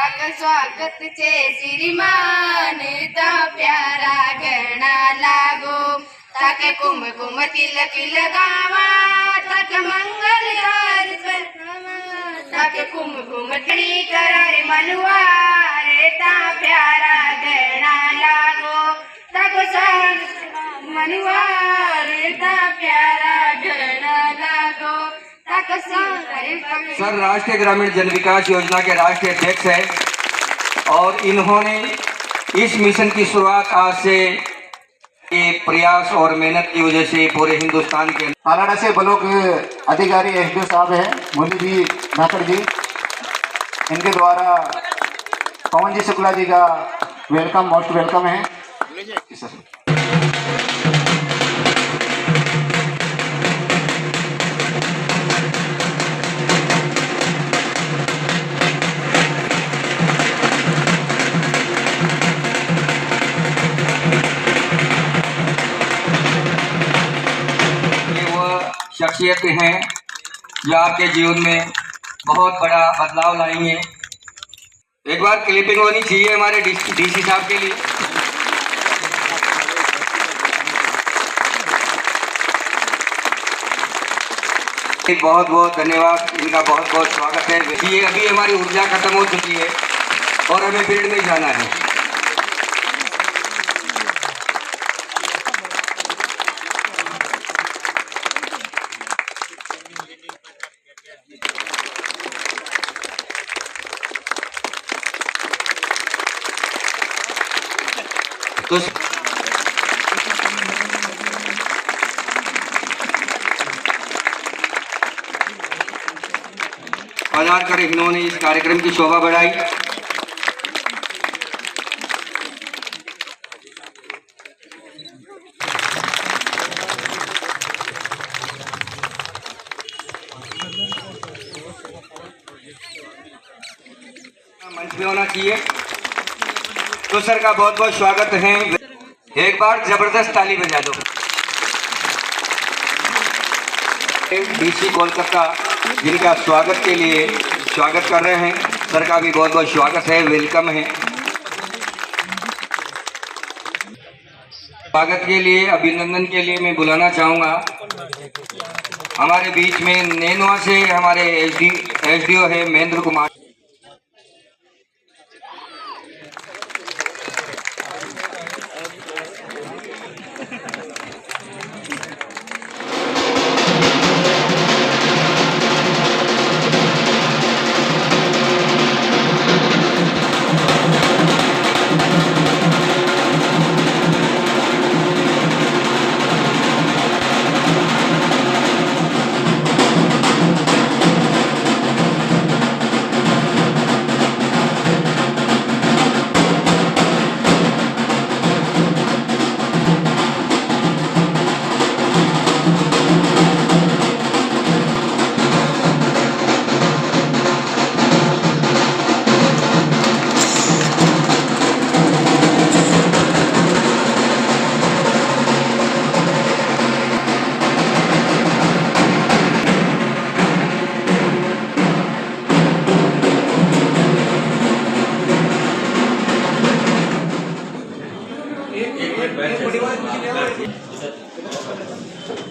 स्वागत छे श्रीमान ता प्यारा गणा लागो ताके कुमकुम तिलक लगावा ताके मंगल आरती ताके कुमकुम तिलक करारे मनवारे ता प्यारा गणा लागो ताको मनवारे ता प्यारा गणा लागो। सर राष्ट्रीय ग्रामीण जन विकास योजना के राष्ट्रीय अध्यक्ष है और इन्होंने इस मिशन की शुरुआत आज से के प्रयास और मेहनत की वजह से पूरे हिंदुस्तान के हालाड़ा से ब्लॉक अधिकारी एसडीओ साहब हैं मुरली जी धाकड़ जी, इनके द्वारा पवन जी शुक्ला जी का वेलकम, मोस्ट वेलकम है सर। शख्सियत हैं जो आपके जीवन में बहुत बड़ा बदलाव लाएंगे। एक बार क्लिपिंग होनी चाहिए हमारे डीसी साहब के लिए। बहुत बहुत धन्यवाद, इनका बहुत बहुत स्वागत है। ये अभी हमारी ऊर्जा खत्म हो चुकी है और हमें फील्ड में जाना है। तो बाजार कर इन्होंने इस कार्यक्रम की शोभा बढ़ाई। मंच पे होना चाहिए। तो सर का बहुत बहुत स्वागत है। एक बार जबरदस्त ताली बजा दो। डीसी कोलकाता जिनका स्वागत के लिए स्वागत कर रहे हैं, सर का भी बहुत बहुत स्वागत है, वेलकम है। स्वागत के लिए, अभिनंदन के लिए मैं बुलाना चाहूँगा हमारे बीच में नैनवा से हमारे एसडीओ है महेंद्र कुमार।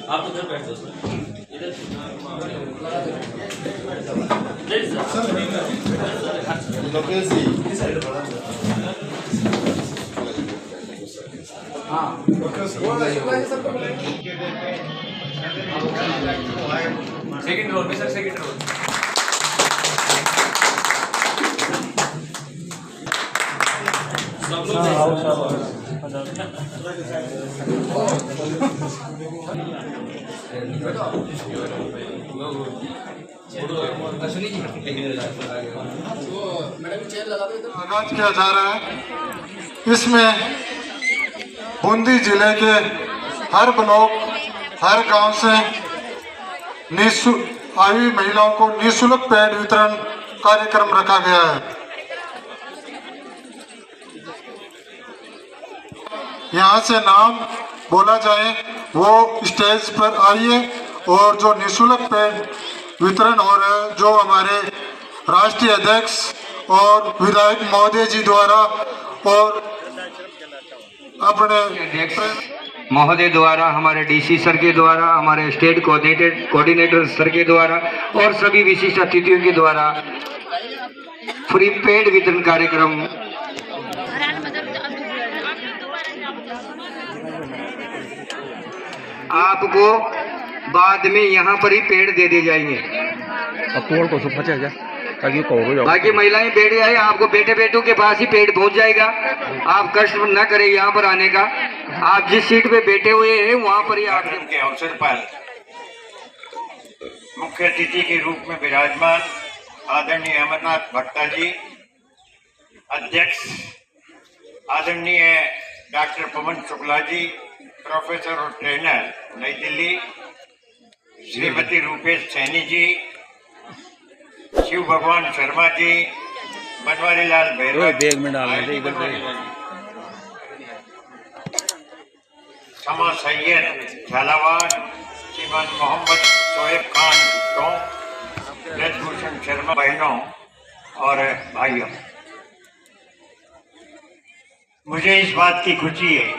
आप तो बैठ जाओ इधर सेकंड रोल में सर, सेकंड रोल। सब लोग आगाज किया जा रहा है। इसमें बूंदी जिले के हर ब्लॉक, हर गांव से आई महिलाओं को निःशुल्क पैड वितरण कार्यक्रम रखा गया है। यहाँ से नाम बोला जाए वो स्टेज पर आइए और जो निःशुल्क पैड वितरण हो रहा है, जो हमारे राष्ट्रीय अध्यक्ष और विधायक महोदय जी द्वारा और अपने अध्यक्ष महोदय द्वारा, हमारे डीसी सर के द्वारा, हमारे स्टेट कोऑर्डिनेटर सर के द्वारा और सभी विशिष्ट अतिथियों के द्वारा फ्री पेड वितरण कार्यक्रम आपको बाद में यहाँ पर ही पेड़ दे दिए जाएंगे। बाकी महिलाएं बैठ जाए, आपको बेटे बेटों के पास ही पेड़ पहुंच जाएगा। आप कष्ट न करें यहाँ पर आने का। आप जिस सीट पे बैठे हुए हैं वहाँ पर ही आप के अवसर पर मुख्य अतिथि के रूप में विराजमान आदरणीय अमरनाथ भट्टा जी, अध्यक्ष आदरणीय डॉक्टर पवन शुक्ला जी, प्रोफेसर और ट्रेनर नई दिल्ली, श्रीमती रूपेश सैनी जी, शिव भगवान शर्मा जी, बनवारी लाल भैरव, शमा सैयद झालावाड़, श्रीमान मोहम्मद शोएब खान टोंक, ब्रजभूषण शर्मा, बहनों और भाइयों, मुझे इस बात की खुशी है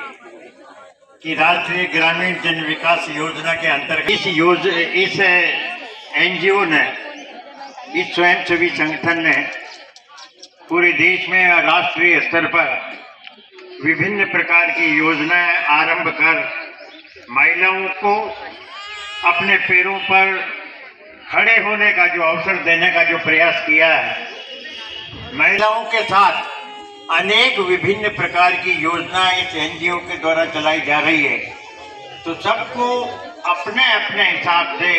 कि राष्ट्रीय ग्रामीण जन विकास योजना के अंतर्गत इस एनजीओ ने, इस स्वयंसेवी संगठन ने पूरे देश में और राष्ट्रीय स्तर पर विभिन्न प्रकार की योजनाएं आरंभ कर महिलाओं को अपने पैरों पर खड़े होने का जो अवसर देने का जो प्रयास किया है। महिलाओं के साथ अनेक विभिन्न प्रकार की योजनाएं इस एनजीओ के द्वारा चलाई जा रही है। तो सबको अपने अपने हिसाब से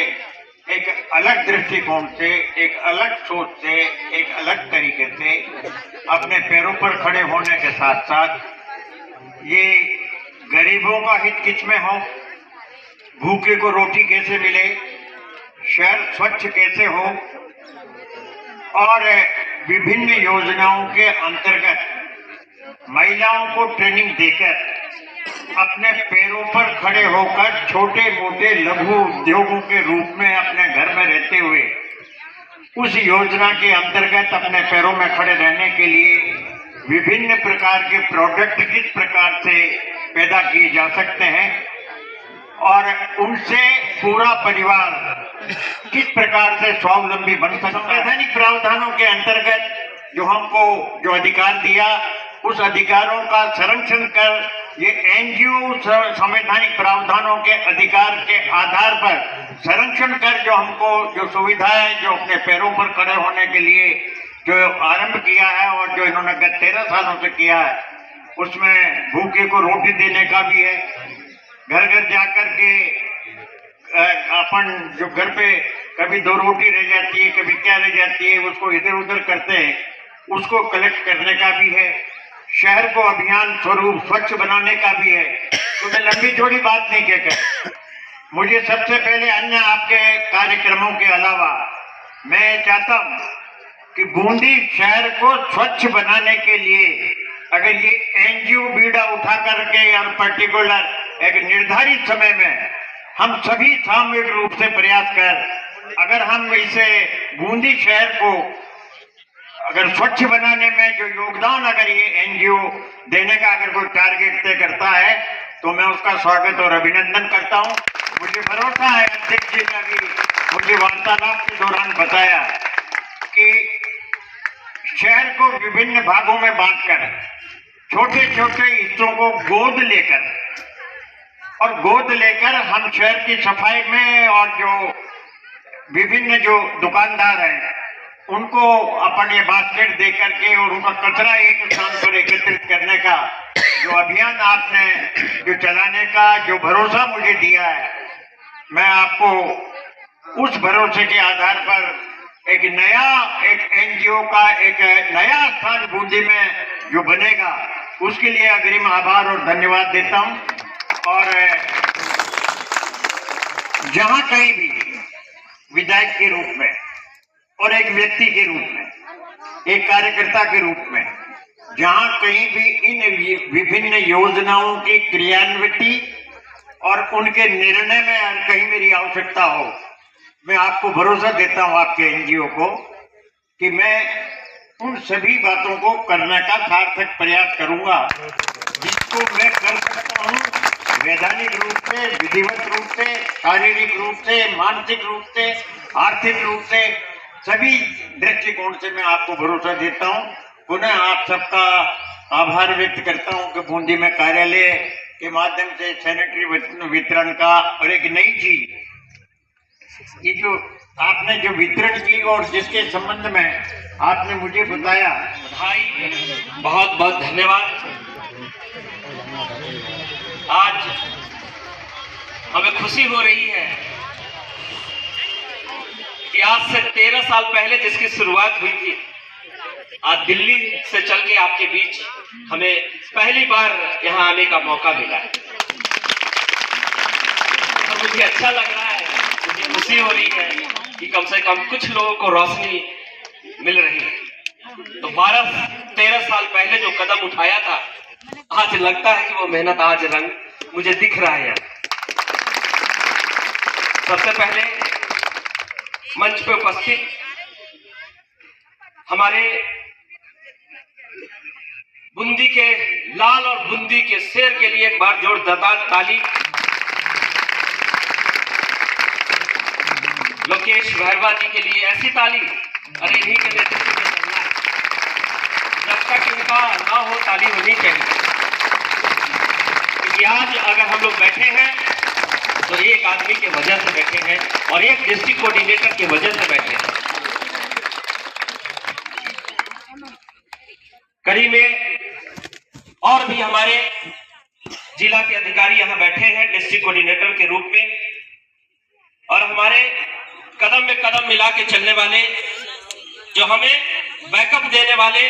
एक अलग दृष्टिकोण से, एक अलग सोच से, एक अलग तरीके से अपने पैरों पर खड़े होने के साथ साथ ये गरीबों का हित किस में हो, भूखे को रोटी कैसे मिले, शहर स्वच्छ कैसे हो और विभिन्न योजनाओं के अंतर्गत महिलाओं को ट्रेनिंग देकर अपने पैरों पर खड़े होकर छोटे मोटे लघु उद्योगों के रूप में अपने घर में रहते हुए उस योजना के अंतर्गत अपने पैरों में खड़े रहने के लिए विभिन्न प्रकार के प्रोडक्ट किस प्रकार से पैदा किए जा सकते हैं और उनसे पूरा परिवार किस प्रकार से स्वावलंबी बन सकता है। संवैधानिक प्रावधानों के अंतर्गत जो हमको जो अधिकार दिया, उस अधिकारों का संरक्षण कर ये एनजीओ संवैधानिक प्रावधानों के अधिकार के आधार पर संरक्षण कर जो हमको जो सुविधाएं जो अपने पैरों पर खड़े होने के लिए जो आरंभ किया है और जो इन्होंने गत 13 सालों से किया है, उसमें भूखे को रोटी देने का भी है। घर घर जाकर के अपन जो घर पे कभी 2 रोटी रह जाती है, कभी क्या रह जाती है, उसको इधर उधर करते हैं, उसको कलेक्ट करने का भी है। शहर को अभियान स्वरूप स्वच्छ बनाने का भी है। तो मैं लंबी चौड़ी बात नहीं कहकर, मुझे सबसे पहले अन्य आपके कार्यक्रमों के अलावा मैं चाहता हूं कि बूंदी शहर को स्वच्छ बनाने के लिए अगर ये एनजीओ बीड़ा उठा करके और पर्टिकुलर एक निर्धारित समय में हम सभी सामूहिक रूप से प्रयास कर अगर हम इसे बूंदी शहर को अगर स्वच्छ बनाने में जो योगदान अगर ये एनजीओ देने का अगर कोई टारगेट तय करता है तो मैं उसका स्वागत और अभिनंदन करता हूं। मुझे भरोसा है, अध्यक्ष जी ने भी मुझे वार्तालाप के दौरान बताया कि शहर को विभिन्न भागों में बांटकर छोटे छोटे हिस्सों को गोद लेकर हम शहर की सफाई में और जो विभिन्न जो दुकानदार हैं उनको अपन ये बास्केट दे करके और उनका कचरा एक स्थान पर एकत्रित करने का जो अभियान आपने जो चलाने का जो भरोसा मुझे दिया है, मैं आपको उस भरोसे के आधार पर एक एनजीओ का एक नया स्थान बूंदी में जो बनेगा उसके लिए अग्रिम आभार और धन्यवाद देता हूं। और जहां कहीं भी विधायक के रूप में और एक व्यक्ति के रूप में, एक कार्यकर्ता के रूप में, जहां कहीं भी इन विभिन्न योजनाओं की क्रियान्विति और उनके निर्णय में अगर कहीं मेरी आवश्यकता हो, मैं आपको भरोसा देता हूं आपके एनजीओ को कि मैं उन सभी बातों को करने का सार्थक प्रयास करूंगा जिसको मैं कर सकता हूं, वैधानिक रूप से, विधिवत रूप से, शारीरिक रूप से, मानसिक रूप से, आर्थिक रूप से, सभी दृष्टिकोण से मैं आपको भरोसा देता हूं। पुनः आप सबका आभार व्यक्त करता हूं कि बूंदी में कार्यालय के माध्यम से सैनिटरी वितरण का और एक नई चीज, ये जो आपने जो वितरण की और जिसके संबंध में आपने मुझे बताया, भाई बहुत बहुत धन्यवाद। आज हमें खुशी हो रही है कि आज से 13 साल पहले जिसकी शुरुआत हुई थी, आज दिल्ली से चल के आपके बीच हमें पहली बार यहाँ आने का मौका मिला है और मुझे अच्छा लग रहा है, मुझे खुशी हो रही है कि कम से कम कुछ लोगों को रोशनी मिल रही है। तो 12-13 साल पहले जो कदम उठाया था, आज लगता है कि वो मेहनत आज रंग मुझे दिख रहा है। सबसे पहले मंच पे उपस्थित हमारे बूंदी के लाल और बूंदी के शेर के लिए एक बार जोरदार ताली। लोकेश महरवा जी के लिए ऐसी ताली, अरे इन्हीं के नेतृत्व में चलना है, जब तक इनका ना हो ताली होनी चाहिए। क्योंकि आज अगर हम लोग बैठे हैं तो एक आदमी के वजह से बैठे हैं और एक डिस्ट्रिक्ट कोऑर्डिनेटर की वजह से बैठे हैं। कड़ी में और भी हमारे जिला के अधिकारी यहाँ बैठे हैं डिस्ट्रिक्ट कोऑर्डिनेटर के रूप में, और हमारे कदम में कदम मिला के चलने वाले, जो हमें बैकअप देने वाले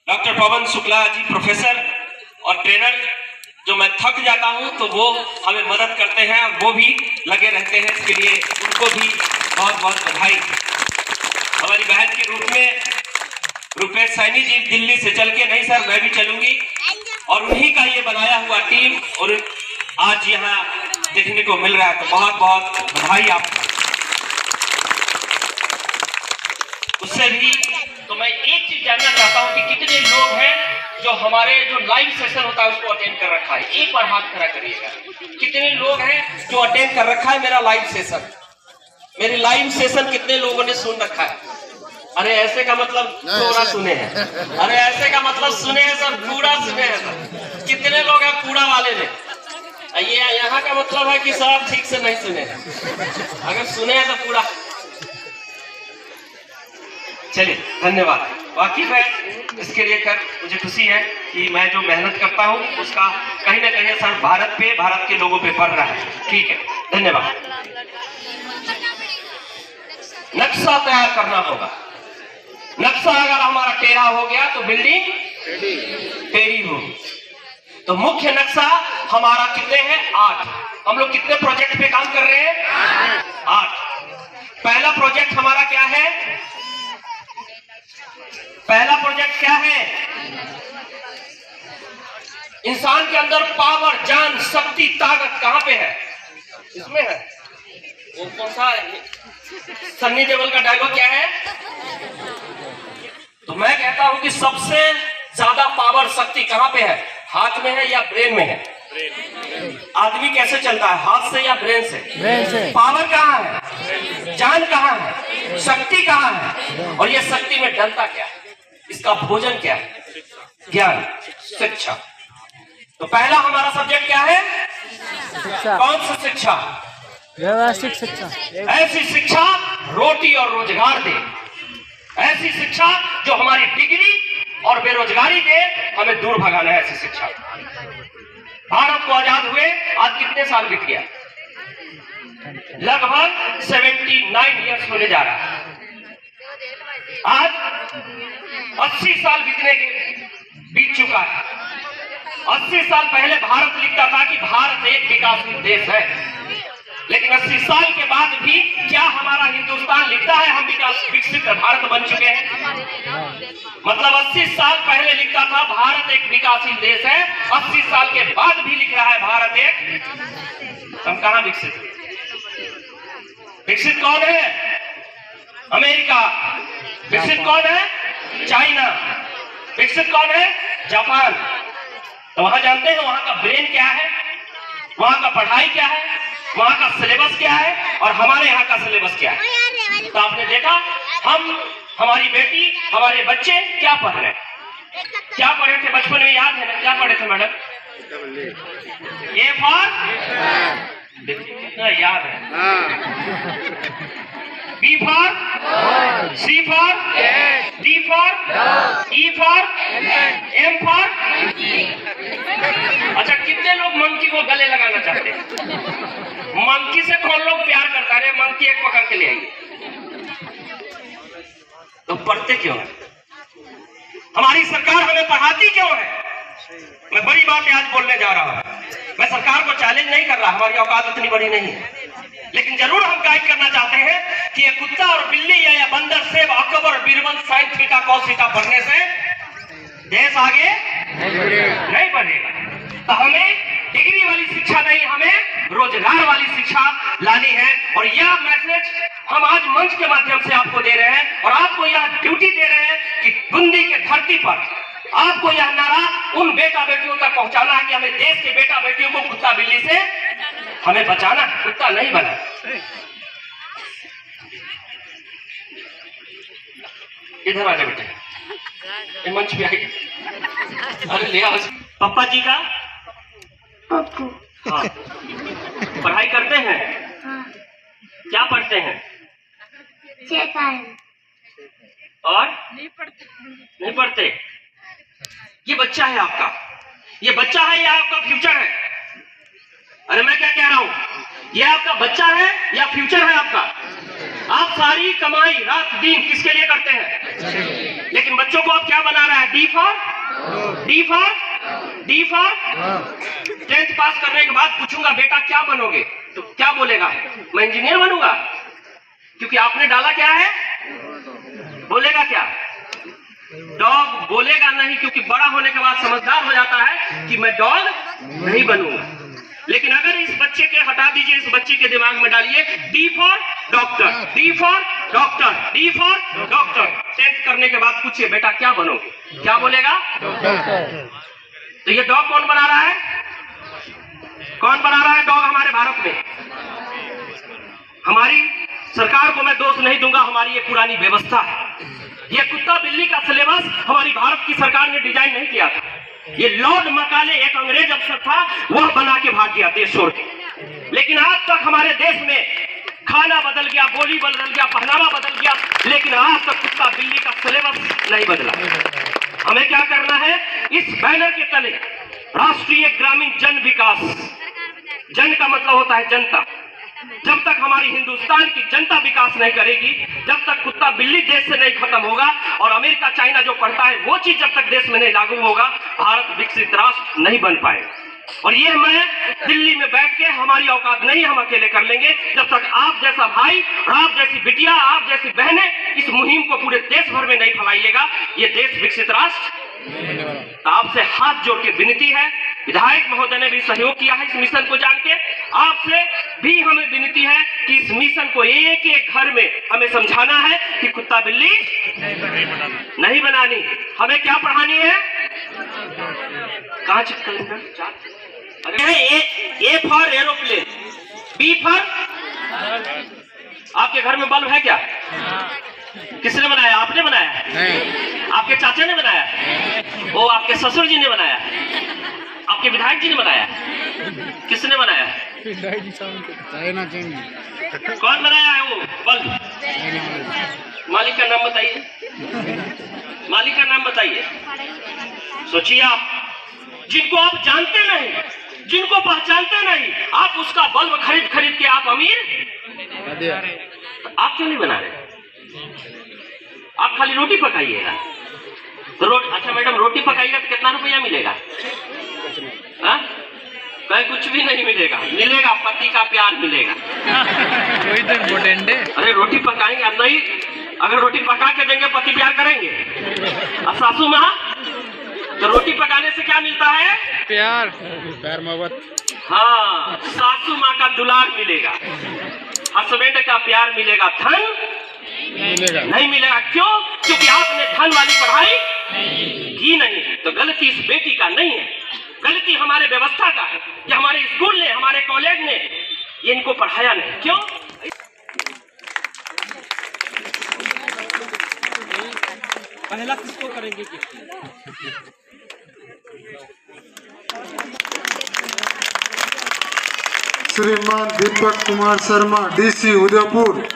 डॉक्टर पवन शुक्ला जी प्रोफेसर और ट्रेनर, जो मैं थक जाता हूं तो वो हमें मदद करते हैं और वो भी लगे रहते हैं, इसके लिए उनको भी बहुत बहुत बधाई। हमारी बहन के रूप में रुपेश सैनी जी दिल्ली से चल के, नहीं सर मैं भी चलूंगी, और उन्हीं का ये बनाया हुआ टीम और आज यहाँ देखने को मिल रहा है, तो बहुत बहुत बधाई आपको। उससे भी तो मैं एक चीज जानना चाहता हूं कि कितने लोग हैं जो हमारे जो लाइव सेशन होता है उसको अटेंड कर रखा है। एक बार हाथ खड़ा करिएगा, कितने लोग हैं जो अटेंड कर रखा है मेरा लाइव सेशन? मेरी लाइव सेशन कितने लोगों ने सुन रखा है? अरे ऐसे का मतलब थोड़ा सुने हैं, अरे ऐसे का मतलब सुने हैं सर, पूरा सुने हैं सर। कितने लोग हैं पूरा वाले ने? ये यहाँ का मतलब है कि सर ठीक से नहीं सुने हैं, अगर सुने हैं तो पूरा। चलिए धन्यवाद। बाकी मैं इसके लिए कर मुझे खुशी है कि मैं जो मेहनत करता हूँ उसका कहीं ना कहीं असर भारत पे, भारत के लोगों पे पड़ रहा है। ठीक है, धन्यवाद। नक्शा तैयार करना होगा। नक्शा अगर हमारा टेढ़ा हो गया तो बिल्डिंग टेढ़ी होगी। तो मुख्य नक्शा हमारा कितने हैं? 8। हम लोग कितने प्रोजेक्ट पे काम कर रहे हैं? 8। पहला प्रोजेक्ट हमारा क्या है? पहला प्रोजेक्ट क्या है? इंसान के अंदर पावर, जान, शक्ति, ताकत कहां पे है? इसमें है। वो कौन सा है? सन्नी देओल का डायलॉग क्या है? तो मैं कहता हूं कि सबसे ज्यादा पावर, शक्ति कहां पे है? हाथ में है या ब्रेन में है? आदमी कैसे चलता है, हाथ से या ब्रेन से? ब्रेन से। पावर कहां है? जान कहां है? शक्ति कहां है? और ये शक्ति में डलता क्या है? इसका भोजन क्या है? ज्ञान, शिक्षा। तो पहला हमारा सब्जेक्ट क्या है? शिक्षा। कौन सी शिक्षा? व्यवसायिक शिक्षा। ऐसी शिक्षा रोटी और रोजगार दे, ऐसी शिक्षा जो हमारी डिग्री और बेरोजगारी दे, हमें दूर भगाना है ऐसी शिक्षा। भारत को आजाद हुए आज कितने साल बीत गया? लगभग 79 ईयर्स होने जा रहा है। आज 80 साल बीत चुका है। 80 साल पहले भारत लिखता था कि भारत एक विकासशील देश है, लेकिन 80 साल के बाद भी क्या हमारा हिंदुस्तान लिखता है हम विकसित भारत बन चुके हैं? मतलब 80 साल पहले लिखता था भारत एक विकासशील देश है, 80 साल के बाद भी लिख रहा है भारत एक। हम कहां विकसित हुए? विकसित कौन है? अमेरिका। विकसित कौन है? विकसित कौन है? जापान। तो वहां जानते हैं वहां का ब्रेन क्या है, वहां का पढ़ाई क्या है, वहां का सिलेबस क्या है और हमारे यहाँ का सिलेबस क्या है। तो आपने देखा हमारी बेटी, हमारे बच्चे क्या पढ़ रहे हैं, क्या पढ़े थे बचपन में, याद है ना? क्या पढ़े थे मैडम? ए फॉर, देखिए कितना याद है। B for, C for, D for, E for, M for. अच्छा, कितने लोग मंकी को गले लगाना चाहते हैं? मंकी से कौन लोग प्यार करता है? मंकी एक पकड़ के ले आइए। तो पढ़ते क्यों है? हमारी सरकार हमें पढ़ाती क्यों है? मैं बड़ी बात आज बोलने जा रहा हूं। मैं सरकार को चैलेंज नहीं कर रहा, हमारी औकात इतनी बड़ी नहीं है, लेकिन जरूर हम गाइड करना चाहते हैं कि ये कुत्ता और बिल्ली या बंदर, सेब, Akbar, Birbal, sine, theta, cos, theta पढ़ने से देश आगे नहीं बढ़ेगा। तो हमें डिग्री वाली शिक्षा नहीं, हमें रोजगार वाली शिक्षा लानी है। और यह मैसेज हम आज मंच के माध्यम से आपको दे रहे हैं और आपको यह ड्यूटी दे रहे हैं कि बूंदी के धरती पर आपको यह नारा उन बेटा बेटियों तक पहुंचाना है कि हमें देश के बेटा बेटियों को कुत्ता बिल्ली से हमें बचाना, कुत्ता नहीं बना। इधर आ जाए बेटे, मंच पे आइए। अरे ले आओ पापा जी का। हाँ, पढ़ाई करते हैं? क्या पढ़ते हैं? और नहीं पढ़ते। ये बच्चा है आपका, ये बच्चा है या आपका फ्यूचर है? अरे मैं क्या कह रहा हूं, ये आपका बच्चा है या फ्यूचर है आपका? आप सारी कमाई रात दिन किसके लिए करते हैं? लेकिन बच्चों को आप क्या बना रहा है? डी फॉर 10th पास करने के बाद पूछूंगा बेटा क्या बनोगे, तो क्या बोलेगा? मैं इंजीनियर बनूंगा। क्योंकि आपने डाला क्या है, बोलेगा क्या? डॉग बोलेगा नहीं, क्योंकि बड़ा होने के बाद समझदार हो जाता है कि मैं डॉग नहीं बनूंगा। लेकिन अगर इस बच्चे के हटा दीजिए, इस बच्चे के दिमाग में डालिए D for doctor, D for doctor, D for doctor. 10th करने के बाद पूछिए बेटा क्या बनोगे, क्या बोलेगा? तो ये डॉग कौन बना रहा है? कौन बना रहा है डॉग हमारे भारत में? हमारी सरकार को मैं दोष नहीं दूंगा, हमारी ये पुरानी व्यवस्था है। ये कुत्ता बिल्ली का सिलेबस हमारी भारत की सरकार ने डिजाइन नहीं किया था। ये लॉर्ड मकाले एक अंग्रेज अफसर था, वह बना के भाग गया देश छोड़ के। लेकिन आज तक हमारे देश में खाना बदल गया, बोली बदल गया, पहनावा बदल गया, लेकिन आज तक कुत्ता बिल्ली का सिलेबस नहीं बदला। हमें क्या करना है? इस बैनर के तले राष्ट्रीय ग्रामीण जन विकास, जन का मतलब होता है जनता। जब तक हमारी हिंदुस्तान की जनता विकास नहीं करेगी, जब तक कुत्ता बिल्ली देश से नहीं खत्म होगा और अमेरिका चाइना जो पढ़ता है वो चीज जब तक देश में नहीं लागू होगा, भारत विकसित राष्ट्र नहीं बन पाएगा। और ये मैं दिल्ली में बैठ के, हमारी औकात नहीं, हम अकेले कर लेंगे। जब तक आप जैसा भाई और आप जैसी बिटिया, आप जैसी बहनें इस मुहिम को पूरे देश भर में नहीं फैलाइएगा, ये देश विकसित राष्ट्र। तो आपसे हाथ जोड़ के विनती है, विधायक महोदय ने भी सहयोग किया है इस मिशन को जान के, आपसे भी हमें विनती है कि इस मिशन को एक एक घर में हमें समझाना है कि कुत्ता बिल्ली नहीं बनानी। हमें क्या पढ़ानी है? कहाँ A for aeroplane, B for, आपके घर में बल्ब है क्या? किसने बनाया? आपने बनाया? नहीं। आपके चाचा ने बनाया? वो आपके ससुर जी ने बनाया? आपके विधायक जी ने बनाया? किसने बनाया? कौन बनाया है वो बल्ब? मालिक का नाम बताइए, मालिक का नाम बताइए। सोचिए आप, जिनको आप जानते नहीं, जिनको पहचानते नहीं, आप उसका बल्ब खरीद खरीद के आप अमीर, आप क्यों नहीं बना रहे? आप खाली रोटी पकाइएगा तो अच्छा मैडम रोटी पकाइएगा तो कितना रुपया मिलेगा? कहीं कुछ भी नहीं मिलेगा, मिलेगा पति का प्यार मिलेगा। वही तो इम्पोर्टेंट है। अरे रोटी पकाएंगे नहीं, अगर रोटी पका के देंगे पति प्यार करेंगे? और सासू माँ, तो रोटी पकाने से क्या मिलता है? प्यार, प्यार मोहब्बत। हाँ, सासू माँ का दुलार मिलेगा, हस्बैंड का प्यार मिलेगा, धन नहीं मिलेगा। क्यों? क्योंकि आपने धन वाली पढ़ाई की नहीं है। तो गलती इस बेटी का नहीं है, गलती हमारे व्यवस्था का है कि हमारे स्कूल ने, हमारे कॉलेज ने ये इनको पढ़ाया नहीं। क्यों? पहला किसको करेंगे? श्रीमान दीपक कुमार शर्मा, डीसी उदयपुर।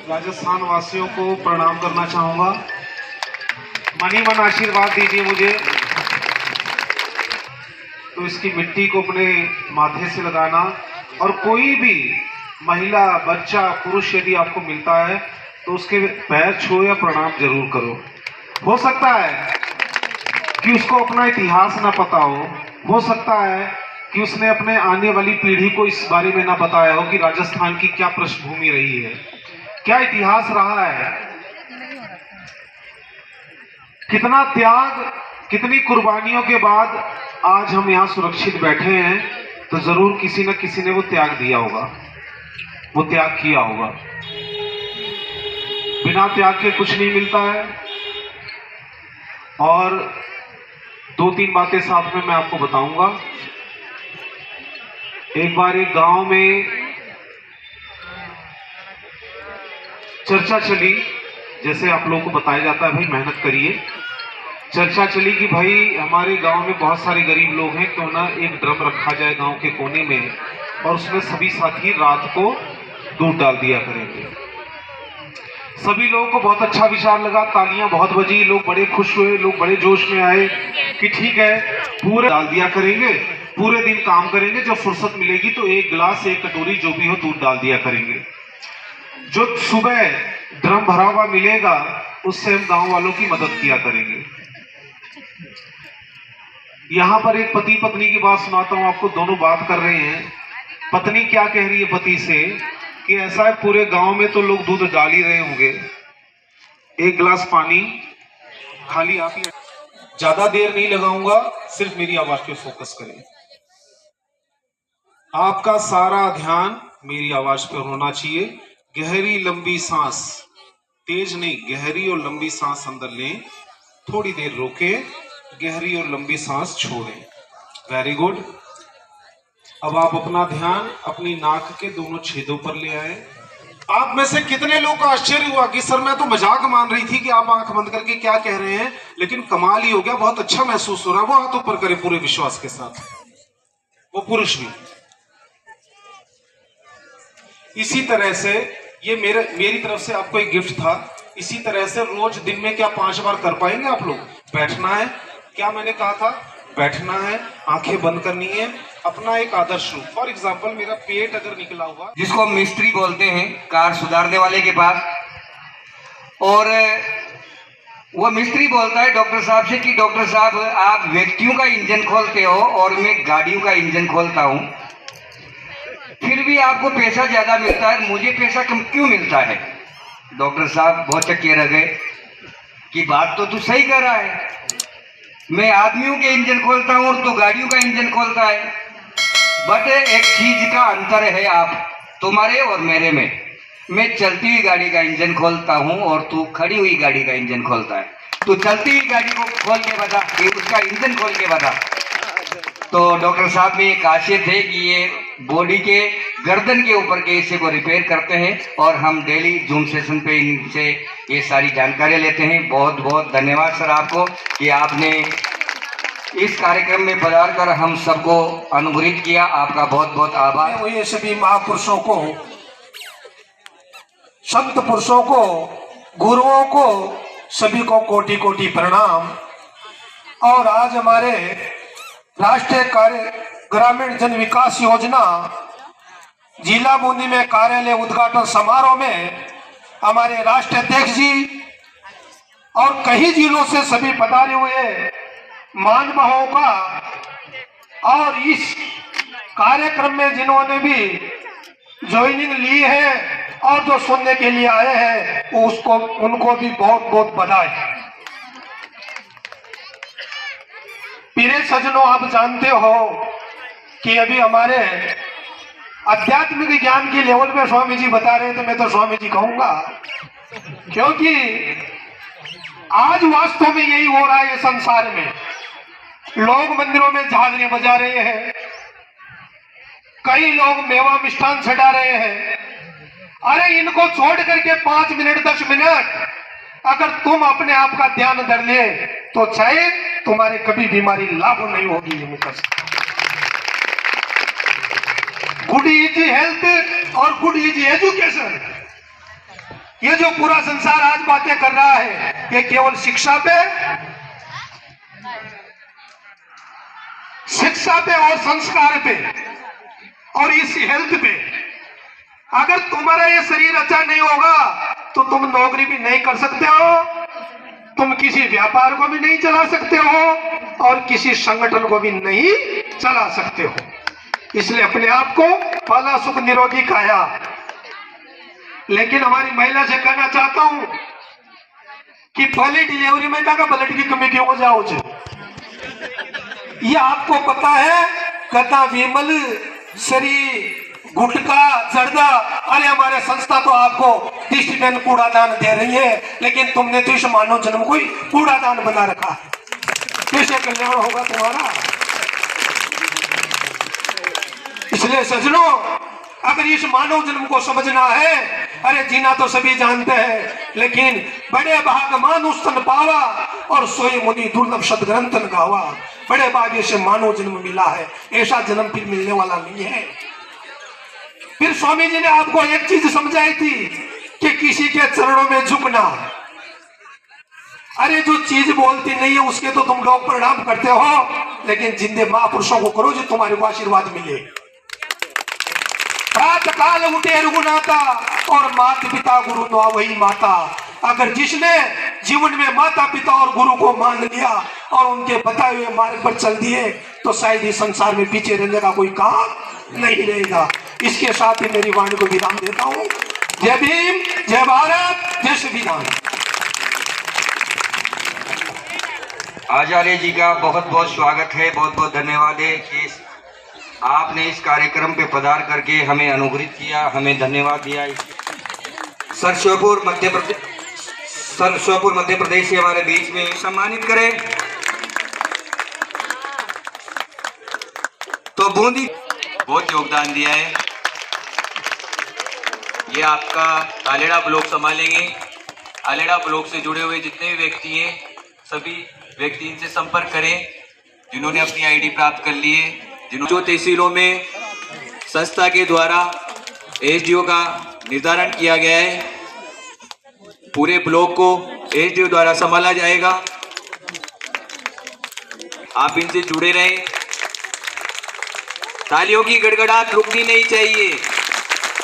राजस्थान वासियों को प्रणाम करना चाहूंगा। मनी मन आशीर्वाद दीजिए मुझे। तो इसकी मिट्टी को अपने माथे से लगाना, और कोई भी महिला, बच्चा, पुरुष यदि आपको मिलता है तो उसके पैर छुओ या प्रणाम जरूर करो। हो सकता है कि उसको अपना इतिहास ना पता हो सकता है कि उसने अपने आने वाली पीढ़ी को इस बारे में ना बताया हो कि राजस्थान की क्या पृष्ठभूमि रही है, क्या इतिहास रहा है, कितना त्याग, कितनी कुर्बानियों के बाद आज हम यहाँ सुरक्षित बैठे हैं। तो जरूर किसी न किसी ने वो त्याग दिया होगा, वो त्याग किया होगा। बिना त्याग के कुछ नहीं मिलता है। और 2-3 बातें साथ में मैं आपको बताऊंगा। एक बार एक गांव में चर्चा चली, जैसे आप लोगों को बताया जाता है भाई मेहनत करिए। चर्चा चली कि भाई हमारे गांव में बहुत सारे गरीब लोग हैं, क्यों ना एक ड्रम रखा जाए गांव के कोने में और उसमें सभी साथी रात को दूध डाल दिया करेंगे। सभी लोगों को बहुत अच्छा विचार लगा, तालियां बहुत बजी, लोग बड़े खुश हुए, लोग बड़े जोश में आए कि ठीक है, पूरे डाल दिया करेंगे, पूरे दिन काम करेंगे, जब फुर्सत मिलेगी तो एक गिलास, एक कटोरी जो भी हो दूध डाल दिया करेंगे। जो सुबह ड्रम भरा हुआ मिलेगा उससे हम गांव वालों की मदद किया करेंगे। यहां पर एक पति पत्नी की बात सुनाता हूं आपको। दोनों बात कर रहे हैं। पत्नी क्या कह रही है पति से कि ऐसा है, पूरे गांव में तो लोग दूध डाल ही रहे होंगे, एक गिलास पानी खाली आप ही। ज्यादा देर नहीं लगाऊंगा, सिर्फ मेरी आवाज पे फोकस करें। आपका सारा ध्यान मेरी आवाज पर होना चाहिए। गहरी लंबी सांस, तेज नहीं, गहरी और लंबी सांस अंदर लें, थोड़ी देर रोकें, गहरी और लंबी सांस छोड़ें। Very good. अब आप अपना ध्यान अपनी नाक के दोनों छेदों पर ले आए। आप में से कितने लोगों को आश्चर्य हुआ कि सर मैं तो मजाक मान रही थी कि आप आंख बंद करके क्या कह रहे हैं, लेकिन कमाल ही हो गया, बहुत अच्छा महसूस हो रहा है। वो हाथ ऊपर करे पूरे विश्वास के साथ, वो पुरुष भी। इसी तरह से ये मेरी तरफ से आपको एक गिफ्ट था। इसी तरह से रोज दिन में क्या 5 बार कर पाएंगे आप लोग? बैठना है, क्या मैंने कहा था, बैठना है, आंखें बंद करनी है, अपना एक आदर्श रूप। फॉर एग्जाम्पल मेरा पेट अगर निकला हुआ, जिसको हम मिस्त्री बोलते हैं, कार सुधारने वाले के पास, और वो मिस्त्री बोलता है डॉक्टर साहब से कि डॉक्टर साहब आप व्यक्तियों का इंजन खोलते हो और मैं गाड़ियों का इंजन खोलता हूं, फिर भी आपको पैसा ज्यादा मिलता है, मुझे पैसा कम क्यों मिलता है? डॉक्टर साहब बहुत चक्के रह गए कि बात तो तू सही कर रहा है, मैं आदमियों के इंजन खोलता हूं और तू गाड़ियों का इंजन खोलता है, बट एक चीज का अंतर है आप तुम्हारे और मेरे में। मैं चलती हुई गाड़ी का इंजन खोलता हूं और तू खड़ी हुई गाड़ी का इंजन खोलता है। तू चलती हुई गाड़ी को खोल के बता, कि उसका इंजन खोल के बता। तो डॉक्टर साहब में ये खासियत है कि ये बॉडी के गर्दन के ऊपर के हिस्से को रिपेयर करते हैं और हम डेली जूम सेशन पे इनसे ये सारी जानकारी लेते हैं। बहुत बहुत धन्यवाद सर आपको कि आपने इस कार्यक्रम में पधार कर हम सबको अनुग्रहित किया। आपका बहुत बहुत आभार। ये सभी महापुरुषों को, संत पुरुषों को, गुरुओं को, सभी को कोटि कोटि प्रणाम। और आज हमारे राष्ट्रीय कार्य ग्रामीण जन विकास योजना जिला बूंदी में कार्यालय उद्घाटन समारोह में हमारे राष्ट्रीय अध्यक्ष जी और कई जिलों से सभी पधारे हुए महानुभावों का और इस कार्यक्रम में जिन्होंने भी ज्वाइनिंग ली है और जो सुनने के लिए आए हैं उसको उनको भी बहुत बहुत बधाई। प्रिय सज्जनों, आप जानते हो कि अभी हमारे आध्यात्मिक ज्ञान के लेवल पे स्वामी जी बता रहे थे, मैं तो स्वामी जी कहूंगा, क्योंकि आज वास्तव में यही हो रहा है संसार में। लोग मंदिरों में झांझरें बजा रहे हैं, कई लोग मेवा मिष्ठान छटा रहे हैं। अरे इनको छोड़ करके 5 मिनट 10 मिनट अगर तुम अपने आप का ध्यान धर ले तो शायद तुम्हारे कभी बीमारी लागू नहीं होगी। ये मुझे गुड इज हेल्थ और गुड इज एजुकेशन, ये जो पूरा संसार आज बातें कर रहा है ये केवल शिक्षा पे और संस्कार पे और इस हेल्थ पे। अगर तुम्हारा ये शरीर अच्छा नहीं होगा तो तुम नौकरी भी नहीं कर सकते हो, तुम किसी व्यापार को भी नहीं चला सकते हो और किसी संगठन को भी नहीं चला सकते हो। इसलिए अपने आप को फला सुख निरोगी काया। लेकिन हमारी महिला से कहना चाहता हूं कि पहले डिलीवरी में का ब्लड की कमी क्यों हो जाओ, ये आपको पता है। गदा विमल शरीर गुटका जर्दा, अरे हमारे संस्था तो आपको डिस्ट्रिक्ट कूड़ादान दे रही है, लेकिन तुमने तो इस मानव जन्म को ही कूड़ादान बना रखा है। कैसे कल्याण होगा तुम्हारा? इसलिए सज्जनों, अगर इस मानव जन्म को समझना है, अरे जीना तो सभी जानते हैं, लेकिन बड़े भाग मानुष तन पावा और सोई मुनि दुर्लभ सदग्रंथन गावा। बड़े भाग्य से मानव जन्म मिला है, ऐसा जन्म फिर मिलने वाला नहीं है। फिर स्वामी जी ने आपको एक चीज समझाई थी कि किसी के चरणों में झुकना। अरे जो चीज बोलती नहीं है उसके तो तुम लोग प्रणाम करते हो, लेकिन जिंदे महापुरुषों को करो जो तुम्हारे को आशीर्वाद मिले। प्रातः काल उठे रघुनाथा और माता पिता गुरु नुआ वही माता। अगर जिसने जीवन में माता पिता और गुरु को मान लिया और उनके बताए हुए मार्ग पर चल दिए तो शायद इस संसार में पीछे रहने का कोई काम नहीं रहेगा। इसके साथ ही मेरी वाणी को विराम देता हूँ। जय भीम, जय भारत, जय संविधान। आचार्य जी का बहुत बहुत स्वागत है, बहुत बहुत धन्यवाद है कि आपने इस कार्यक्रम पे पधार करके हमें अनुग्रहित किया, हमें धन्यवाद दिया। सरस्वपुर मध्य प्रदेश से हमारे बीच में सम्मानित करें तो बूंदी बहुत योगदान दिया है। ये आपका आलेड़ा ब्लॉक संभालेंगे। आलेड़ा ब्लॉक से जुड़े हुए जितने भी व्यक्ति हैं सभी व्यक्ति इनसे संपर्क करें जिन्होंने अपनी आईडी प्राप्त कर ली है। जो तहसीलों में संस्था के द्वारा एसडीओ का निर्धारण किया गया है, पूरे ब्लॉक को एसडीओ द्वारा संभाला जाएगा। आप इनसे जुड़े रहें। तालियों की गड़गड़ाहट रुकनी नहीं चाहिए,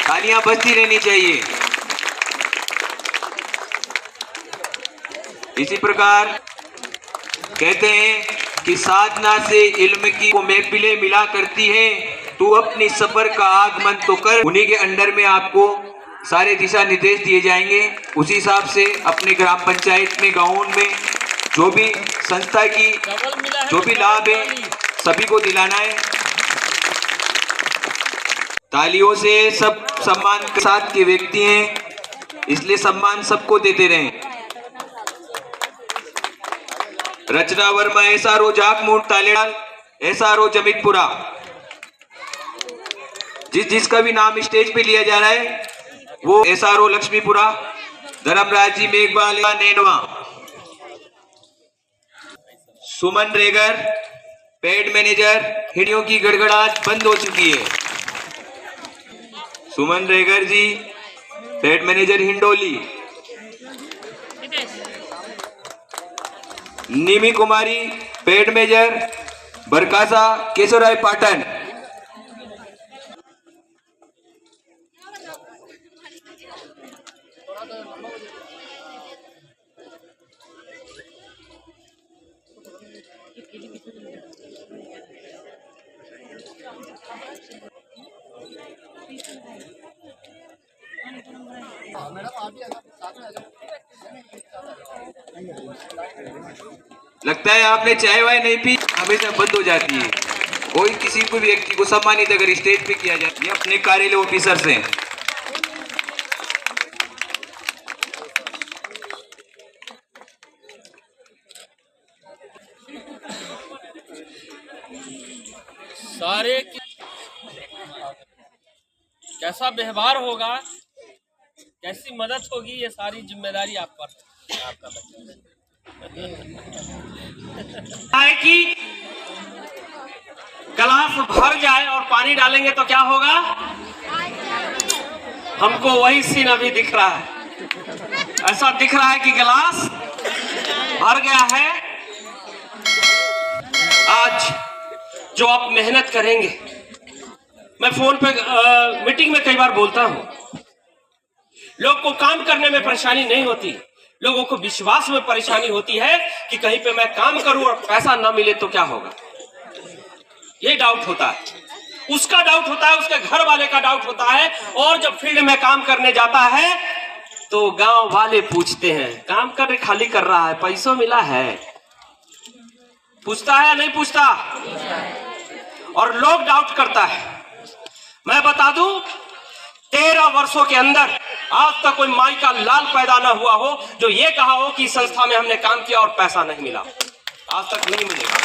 तालियां बजती रहनी चाहिए। इसी प्रकार कहते हैं कि साधना से इल्म की वो महफिलें मिला करती हैं, तू अपनी सफर का आगमन तो कर। उन्हीं के अंडर में आपको सारे दिशा निर्देश दिए जाएंगे। उसी हिसाब से अपने ग्राम पंचायत में, गाँव में जो भी संस्था की जो भी लाभ है सभी को दिलाना है। तालियों से सब सम्मान के साथ के व्यक्ति हैं, इसलिए सम्मान सबको देते रहें। रचना वर्मा एसआरओ जाकमूट तालेडाल, एसआरओ जमितपुरा। जिसका भी नाम स्टेज पे लिया जा रहा है वो एसआरओ लक्ष्मीपुरा, धर्मराज जी मेघवाल नैनवा। सुमन रेगर पेड मैनेजर, हिडियों की गड़गड़ाहट बंद हो चुकी है। सुमन रेगर जी पेड मैनेजर हिंडोली। निमी कुमारी पेड मैनेजर बरकासा केशवराय पाटन। चाहे आपने चाय वाय नहीं पी, हमेशा बंद हो जाती है। कोई किसी को व्यक्ति को सम्मानित अगर स्टेज पे किया जाए, ये अपने कार्यालय ऑफिसर से सारे कैसा व्यवहार होगा, कैसी मदद होगी, ये सारी जिम्मेदारी आप पर आपका है कि गिलास भर जाए और पानी डालेंगे तो क्या होगा। हमको वही सीन अभी दिख रहा है, ऐसा दिख रहा है कि गिलास भर गया है। आज जो आप मेहनत करेंगे, मैं फोन पे मीटिंग में कई बार बोलता हूं, लोग को काम करने में परेशानी नहीं होती, लोगों को विश्वास में परेशानी होती है कि कहीं पे मैं काम करूं और पैसा ना मिले तो क्या होगा। ये डाउट होता है, उसका डाउट होता है, उसके घर वाले का डाउट होता है। और जब फील्ड में काम करने जाता है तो गांव वाले पूछते हैं, काम कर खाली कर रहा है, पैसा मिला है, पूछता है नहीं पूछता, और लोग डाउट करता है। मैं बता दूं, 13 वर्षों के अंदर आज तक कोई माई का लाल पैदा ना हुआ हो जो ये कहा हो कि संस्था में हमने काम किया और पैसा नहीं मिला, आज तक नहीं मिलेगा।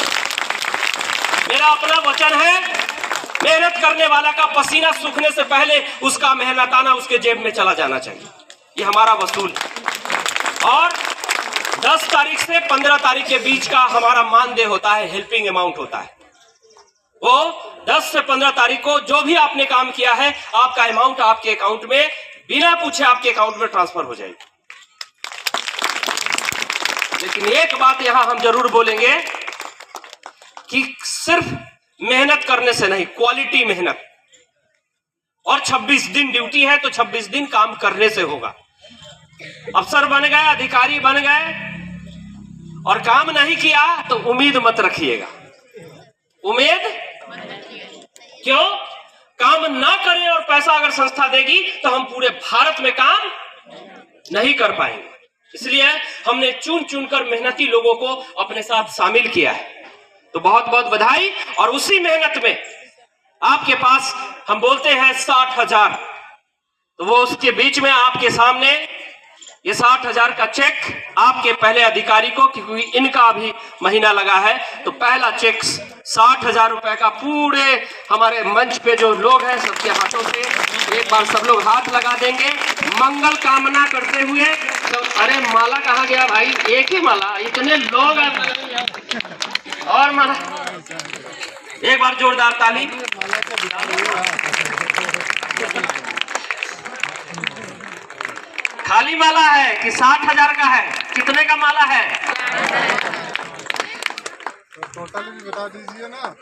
मेरा अपना वचन है, मेहनत करने वाला का पसीना सूखने से पहले उसका मेहनताना उसके जेब में चला जाना चाहिए, ये हमारा वसूल। और 10 तारीख से 15 तारीख के बीच का हमारा मानदेय होता है, हेल्पिंग अमाउंट होता है। वो 10 से 15 तारीख को जो भी आपने काम किया है, आपका अमाउंट आपके अकाउंट में बिना पूछे आपके अकाउंट में ट्रांसफर हो जाएगी। लेकिन एक बात यहां हम जरूर बोलेंगे कि सिर्फ मेहनत करने से नहीं, क्वालिटी मेहनत। और 26 दिन ड्यूटी है तो 26 दिन काम करने से होगा। अफसर बन गए, अधिकारी बन गए और काम नहीं किया तो उम्मीद मत रखिएगा। उम्मीद क्यों? काम ना करें और पैसा अगर संस्था देगी तो हम पूरे भारत में काम नहीं कर पाएंगे। इसलिए हमने चुन चुनकर मेहनती लोगों को अपने साथ शामिल किया है, तो बहुत बहुत बधाई। और उसी मेहनत में आपके पास हम बोलते हैं 60,000, तो वो उसके बीच में आपके सामने ये 60,000 का चेक आपके पहले अधिकारी को, क्योंकि इनका अभी महीना लगा है, तो पहला चेक 60,000 रुपए का पूरे हमारे मंच पे जो लोग हैं सबके हाथों से एक बार सब लोग हाथ लगा देंगे मंगल कामना करते हुए। तो अरे माला कहाँ गया भाई, एक ही माला, इतने लोग हैं और माला, एक बार जोरदार ताली। खाली माला है कि 60,000 का है? कितने का माला है? टोटल भी बता दीजिए ना।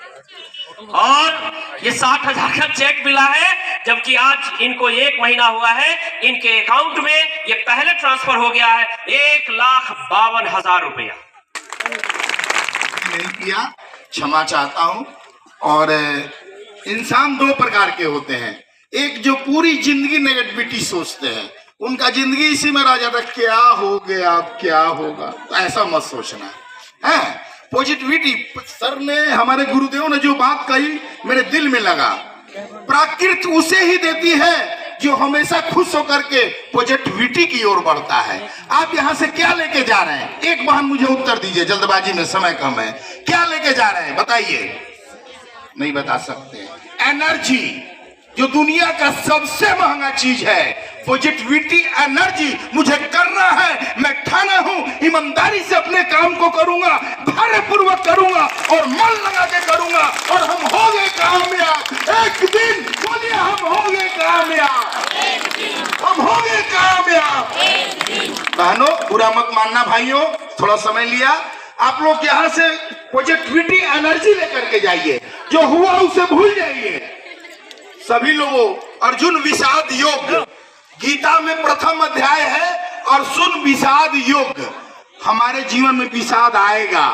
और ये 60,000 का चेक मिला है, जबकि आज इनको 1 महीना हुआ है, इनके अकाउंट में ये पहले ट्रांसफर हो गया है 1,52,000 रुपया। नहीं किया, क्षमा चाहता हूं। और इंसान 2 प्रकार के होते हैं, एक जो पूरी जिंदगी नेगेटिविटी सोचते हैं, उनका जिंदगी इसी में रह जाता, क्या हो गया क्या होगा, तो ऐसा मत सोचना है। पॉजिटिविटी, सर ने, हमारे गुरुदेव ने जो बात कही मेरे दिल में लगा। प्रकृति उसे ही देती है जो हमेशा खुश होकर के पॉजिटिविटी की ओर बढ़ता है। आप यहाँ से क्या लेके जा रहे हैं? एक बहन मुझे उत्तर दीजिए, जल्दबाजी में समय कम है, क्या लेके जा रहे हैं बताइए? नहीं बता सकते। एनर्जी, जो दुनिया का सबसे महंगा चीज है, पॉजिटिविटी एनर्जी मुझे करना है। मैं ठाना हूं, ईमानदारी से अपने काम को करूंगा, धैर्य पूर्वक करूंगा और मन लगा के करूंगा, और हम होंगे कामयाब एक दिन। बोलिए, हम होंगे कामयाब, हम होंगे कामयाब। बहनों, बुरा मत मानना भाइयों, थोड़ा समय लिया। आप लोग यहाँ से पॉजिटिविटी एनर्जी लेकर के जाइए, जो हुआ उसे भूल जाइए। सभी लोगों, अर्जुन विषाद योग गीता में प्रथम अध्याय है, और सुन विषाद योग। हमारे जीवन में विषाद आएगा,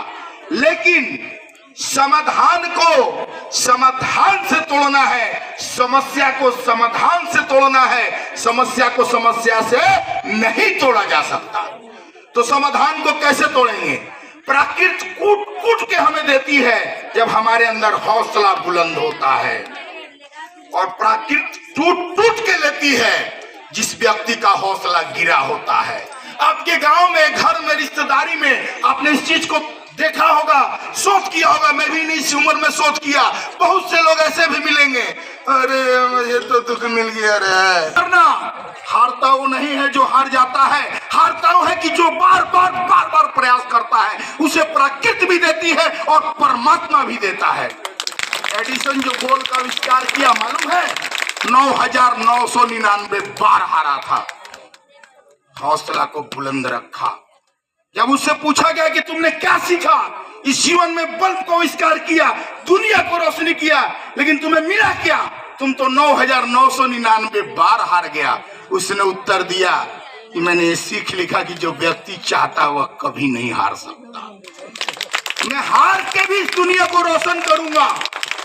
लेकिन समाधान को समाधान से तोड़ना है, समस्या को समाधान से तोड़ना है। समस्या को समस्या से नहीं तोड़ा जा सकता। तो समाधान को कैसे तोड़ेंगे? प्रकृति कूट कूट के हमें देती है जब हमारे अंदर हौसला बुलंद होता है, और प्रकृति टूट टूट के लेती है जिस व्यक्ति का हौसला गिरा होता है। आपके गांव में, घर में, रिश्तेदारी में आपने इस चीज को देखा होगा, सोच किया होगा। मैं भी इस उम्र में सोच किया, बहुत से लोग ऐसे भी मिलेंगे, अरे मुझे तो दुख मिल गया रे। करना हारता वो नहीं है जो हार जाता है, हारता वो है कि जो बार बार प्रयास करता है, उसे प्रकृति भी देती है और परमात्मा भी देता है। एडिसन जो गोल का आविष्कार किया, मालूम है 9,999 बार हारा था, हौसला को बुलंद रखा। जब उससे पूछा गया कि तुमने क्या सीखा, इस जीवन में बल्ब को आविष्कार किया, दुनिया को रोशनी किया, लेकिन तुम्हें मिला क्या? तुम तो 9,999 बार हार गया। उसने उत्तर दिया कि मैंने ये सीख लिखा कि जो व्यक्ति चाहता वह कभी नहीं हार सकता। मैं हार के भी इस दुनिया को रोशन करूंगा।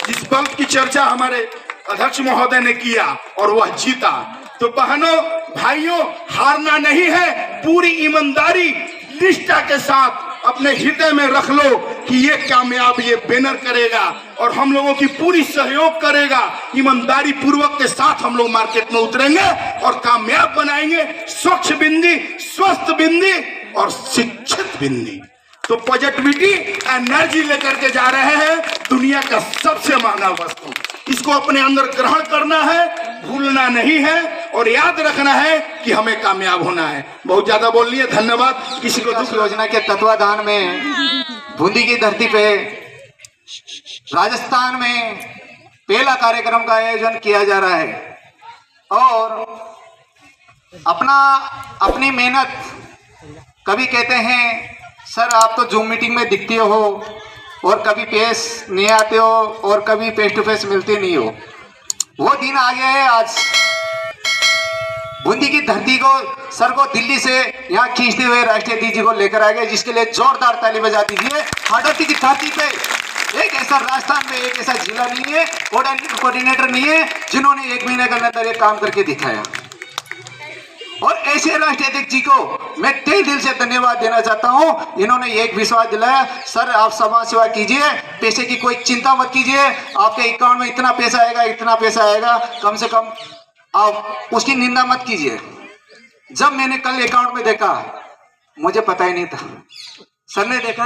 जिस बल्ब की चर्चा हमारे अध्यक्ष महोदय ने किया और वह जीता, तो बहनों भाइयों, हारना नहीं है, पूरी ईमानदारी निष्ठा के साथ अपने हृदय में रख लो कि ये कामयाब ये बैनर करेगा और हम लोगों की पूरी सहयोग करेगा। ईमानदारी पूर्वक के साथ हम लोग मार्केट में उतरेंगे और कामयाब बनाएंगे स्वच्छ बिंदी, स्वस्थ बिंदी और शिक्षित बिंदी। तो पॉजिटिविटी एनर्जी लेकर के जा रहे हैं, दुनिया का सबसे महंगा वस्तु, इसको अपने अंदर ग्रहण करना है, भूलना नहीं है और याद रखना है कि हमें कामयाब होना है। बहुत ज्यादा बोल लिए, धन्यवाद। किसी को इस योजना के तत्वाधान में बूंदी की धरती पे राजस्थान में पहला कार्यक्रम का आयोजन किया जा रहा है और अपनी मेहनत, कभी कहते हैं सर आप तो जूम मीटिंग में दिखते हो और कभी पेश नहीं आते हो और कभी फेस टू फेस मिलते नहीं हो, वो दिन आ गया है। आज बूंदी की धरती को, सर को दिल्ली से यहाँ खींचते हुए राष्ट्रीय अध्यक्ष जी को लेकर आ गए, जिसके लिए जोरदार ताली बजा दीजिए। हाडोती की धरती पे एक ऐसा राजस्थान में एक ऐसा जिला नहीं है, कोऑर्डिनेटर नहीं है जिन्होंने 1 महीने के अंदर एक काम करके दिखाया। और ऐसे राष्ट्रीय अध्यक्ष जी को मैं तहे दिल से धन्यवाद देना चाहता हूं। इन्होंने एक विश्वास दिलाया, सर आप समाज सेवा कीजिए, पैसे की कोई चिंता मत कीजिए, आपके अकाउंट में इतना पैसा आएगा, इतना पैसा आएगा, कम से कम आप उसकी निंदा मत कीजिए। जब मैंने कल अकाउंट में देखा, मुझे पता ही नहीं था, सर ने देखा,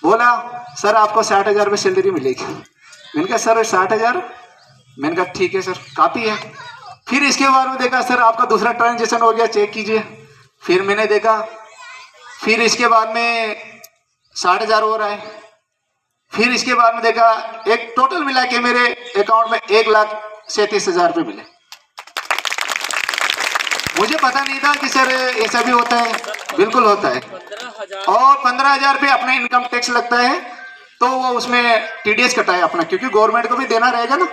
बोला सर आपको 60,000 रुपये सैलरी मिलेगी। मैंने कहा सर 60,000? मैंने कहा ठीक है सर, काफ़ी है। फिर इसके बाद में देखा सर आपका दूसरा ट्रांजेक्शन हो गया, चेक कीजिए। फिर मैंने देखा, फिर इसके बाद में 60,000 हो रहा है। फिर इसके बाद में देखा, एक टोटल मिला के मेरे अकाउंट में 1,37,000 रुपये मिले। मुझे पता नहीं था कि सर ऐसा भी होता है। बिल्कुल होता है। और 15,000 रुपये अपना इनकम टैक्स लगता है, तो वो उसमें TDS कटाए अपना, क्योंकि गवर्नमेंट को भी देना रहेगा ना,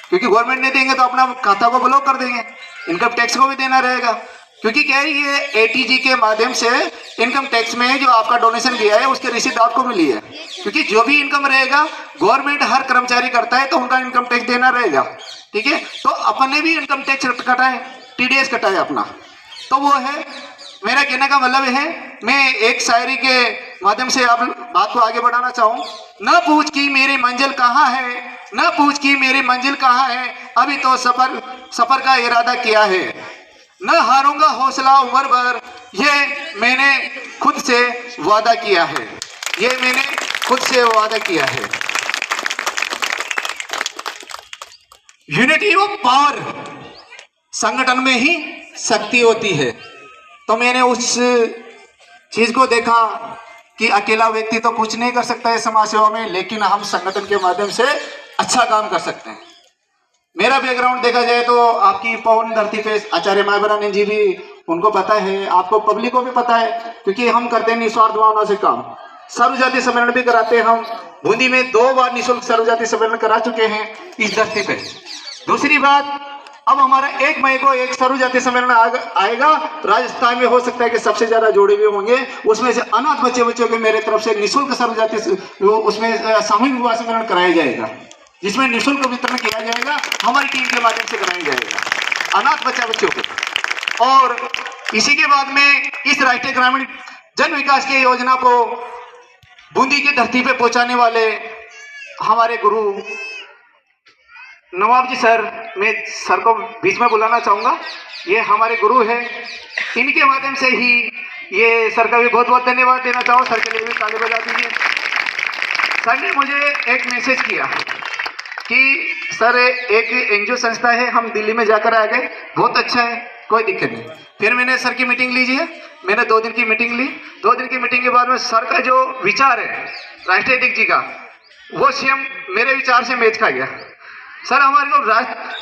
क्योंकि गवर्नमेंट नहीं देंगे तो अपना खाता को ब्लॉक कर देंगे। इनकम टैक्स को भी देना रहेगा, क्योंकि क्या है ये ATG के माध्यम से इनकम टैक्स में जो आपका डोनेशन गया है उसके रिसीट आपको मिली है, क्योंकि जो भी इनकम रहेगा गवर्नमेंट हर कर्मचारी करता है तो उनका इनकम टैक्स देना रहेगा। ठीक है, तो अपन ने भी इनकम टैक्स कटाए, TDS कटाए अपना, तो वो है। मेरा कहने का मतलब है, मैं एक शायरी के माध्यम से आप बात को आगे बढ़ाना चाहूँ। न पूछ की मेरी मंजिल कहाँ है, न पूछ की मेरी मंजिल कहाँ है, अभी तो सफर का इरादा किया है। न हारूंगा हौसला उम्र भर, ये मैंने खुद से वादा किया है, ये मैंने खुद से वादा किया है। यूनिटी ऑफ पावर, संगठन में ही शक्ति होती है। तो मैंने उस चीज को देखा कि अकेला व्यक्ति तो कुछ नहीं कर सकता है समाज सेवा में, लेकिन हम संगठन के माध्यम से अच्छा काम कर सकते हैं। मेरा बैकग्राउंड देखा जाए तो आपकी पवन धरती पे आचार्य मायावरानंद जी भी, उनको पता है, आपको पब्लिक को भी पता है, क्योंकि हम करते हैं निस्वार्थ भावना से काम। सर्वजातीय सम्मेलन भी कराते हैं हम। बूंदी में 2 बार निःशुल्क सर्वजातीय सम्मेलन करा चुके हैं इस धरती पे। दूसरी बात, अब हमारा 1 मई को एक सर्वजातीय सम्मेलन आएगा राजस्थान में, हो सकता है कि सबसे ज्यादा जोड़े हुए होंगे। उसमें से अनाथ बच्चों के मेरे तरफ से निःशुल्क सर्वजातीय उसमें सामूहिक विवाह सम्मेलन कराया जाएगा, जिसमें निःशुल्क वितरण किया जाएगा, हमारी टीम के माध्यम से कराया जाएगा अनाथ बच्चों को। और इसी के बाद में इस राष्ट्रीय ग्रामीण जन विकास की योजना को बूंदी की धरती पे पहुंचाने वाले हमारे गुरु नवाब जी सर, मैं सर को बीच में बुलाना चाहूँगा। ये हमारे गुरु है, इनके माध्यम से ही ये सर का भी बहुत बहुत धन्यवाद देना चाहूँ। सर के लिए भी ताली बजा दीजिए। सर ने मुझे एक मैसेज किया कि सर एक एनजीओ संस्था है, हम दिल्ली में जाकर आ गए, बहुत अच्छा है, कोई दिक्कत नहीं। फिर मैंने सर की मीटिंग लीजिए, मैंने 2 दिन की मीटिंग ली। 2 दिन की मीटिंग के बाद में सर का जो विचार है राष्ट्रीय अध्यक्ष जी का, वो सेम मेरे विचार से मैच खा गया। सर हमारे को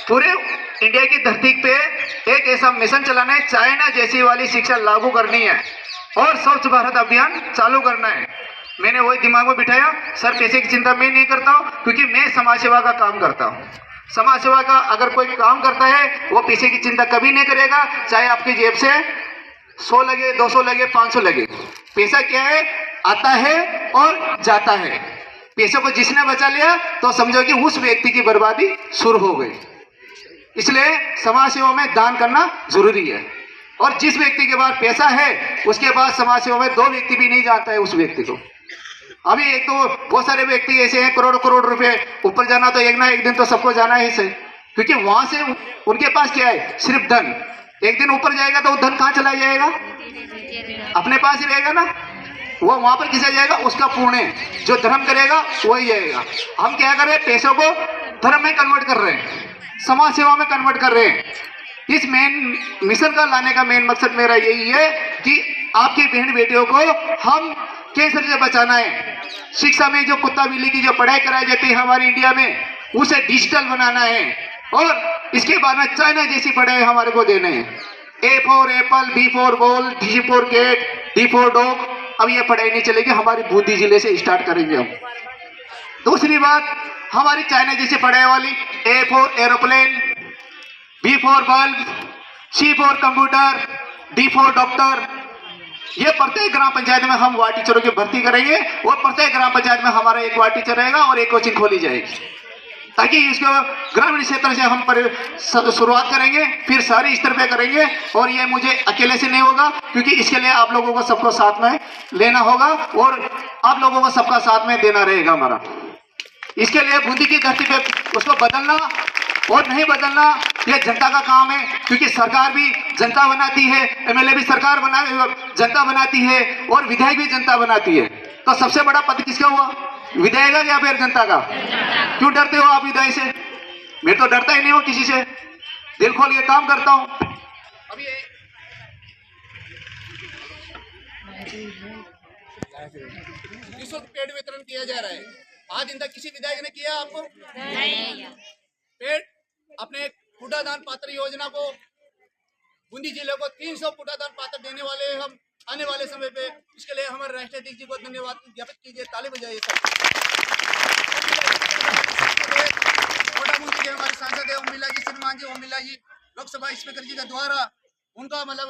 पूरे इंडिया की धरती पे एक ऐसा मिशन चलाना है, चाइना जैसी वाली शिक्षा लागू करनी है और स्वच्छ भारत अभियान चालू करना है। मैंने वही दिमाग में बिठाया। सर पैसे की चिंता मैं नहीं करता हूँ, क्योंकि मैं समाज सेवा का काम करता हूँ। समाज सेवा का अगर कोई काम करता है वो पैसे की चिंता कभी नहीं करेगा, चाहे आपकी जेब से 100 लगे, 200 लगे, 500 लगे। पैसा क्या है, आता है और जाता है। पैसे को जिसने बचा लिया तो समझो कि उस व्यक्ति की बर्बादी शुरू हो गई। इसलिए समाज सेवा में दान करना जरूरी है। और जिस व्यक्ति के पास पैसा है उसके पास समाज सेवा में 2 व्यक्ति भी नहीं जानता है उस व्यक्ति को। अभी एक तो बहुत सारे व्यक्ति ऐसे हैं, करोड़ रुपए ऊपर जाना तो एक ना एक दिन तो सबको जाना है सही, क्योंकि वहां से उनके पास क्या है, सिर्फ धन। एक दिन ऊपर जाएगा तो वो धन कहाँ चला जाएगा, अपने पास ही रहेगा ना, वो वहां पर किसे जाएगा, उसका पुण्य। जो धर्म करेगा वही जाएगा। हम क्या कर रहे हैं, पैसों को धर्म में कन्वर्ट कर रहे हैं, समाज सेवा में कन्वर्ट कर रहे हैं। इस मेन मिशन का लाने का मेन मकसद मेरा यही है कि आपकी बहन बेटियों को हम कैंसर से बचाना है। शिक्षा में जो कुत्ता बिल्ली की जो पढ़ाई कराई जाती है हमारी इंडिया में, उसे डिजिटल बनाना है और इसके बाद में चाइना जैसी पढ़ाई हमारे को देने हैं। A for apple, B for ball, D for cat, D for dog. अब ये पढ़ाई नहीं चलेगी, हमारी बूंदी जिले से स्टार्ट करेंगे हम। दूसरी बात, हमारी चाइना जैसी पढ़ाई वाली A for aeroplane, B for bulb, C for computer, D for doctor. ये प्रत्येक ग्राम पंचायत में हम वार्ड टीचरों की भर्ती करेंगे और प्रत्येक ग्राम पंचायत में हमारा एक वार्ड टीचर रहेगा और एक कोचिंग खोली जाएगी, ताकि इसको ग्रामीण क्षेत्र से हम शुरुआत करेंगे, फिर सारे स्तर पे करेंगे। और ये मुझे अकेले से नहीं होगा, क्योंकि इसके लिए आप लोगों को सबको साथ में लेना होगा और आप लोगों को सबका साथ में देना रहेगा हमारा। इसके लिए बूंदी की धरती पे उसको बदलना और नहीं बदलना ये जनता का काम है, क्योंकि सरकार भी जनता बनाती है, MLA भी जनता बनाती है और विधायक भी जनता बनाती है। तो सबसे बड़ा पद किसका हुआ, विधायक का या फिर जनता का? क्यों डरते हो आप विधायक से? मैं तो डरता ही नहीं हूँ किसी से, दिल खोल के काम करता हूँ। अभी निःशुल्क पेड़ वितरण किया जा रहा है। आज दिन तक किसी विधायक ने किया आपको? नहीं। पेड़ अपने कूड़ादान पात्र योजना को बूंदी जिले को 300 कूड़ादान पात्र देने वाले हम आने वाले समय पे। इसके लिए हमारे राष्ट्रीय अध्यक्ष जी को धन्यवाद ज्ञापित कीजिए, ताली बजाइए सब। बूंदी के हमारे सांसद है ओम बिरला जी, लोकसभा स्पीकर जी के द्वारा उनका मतलब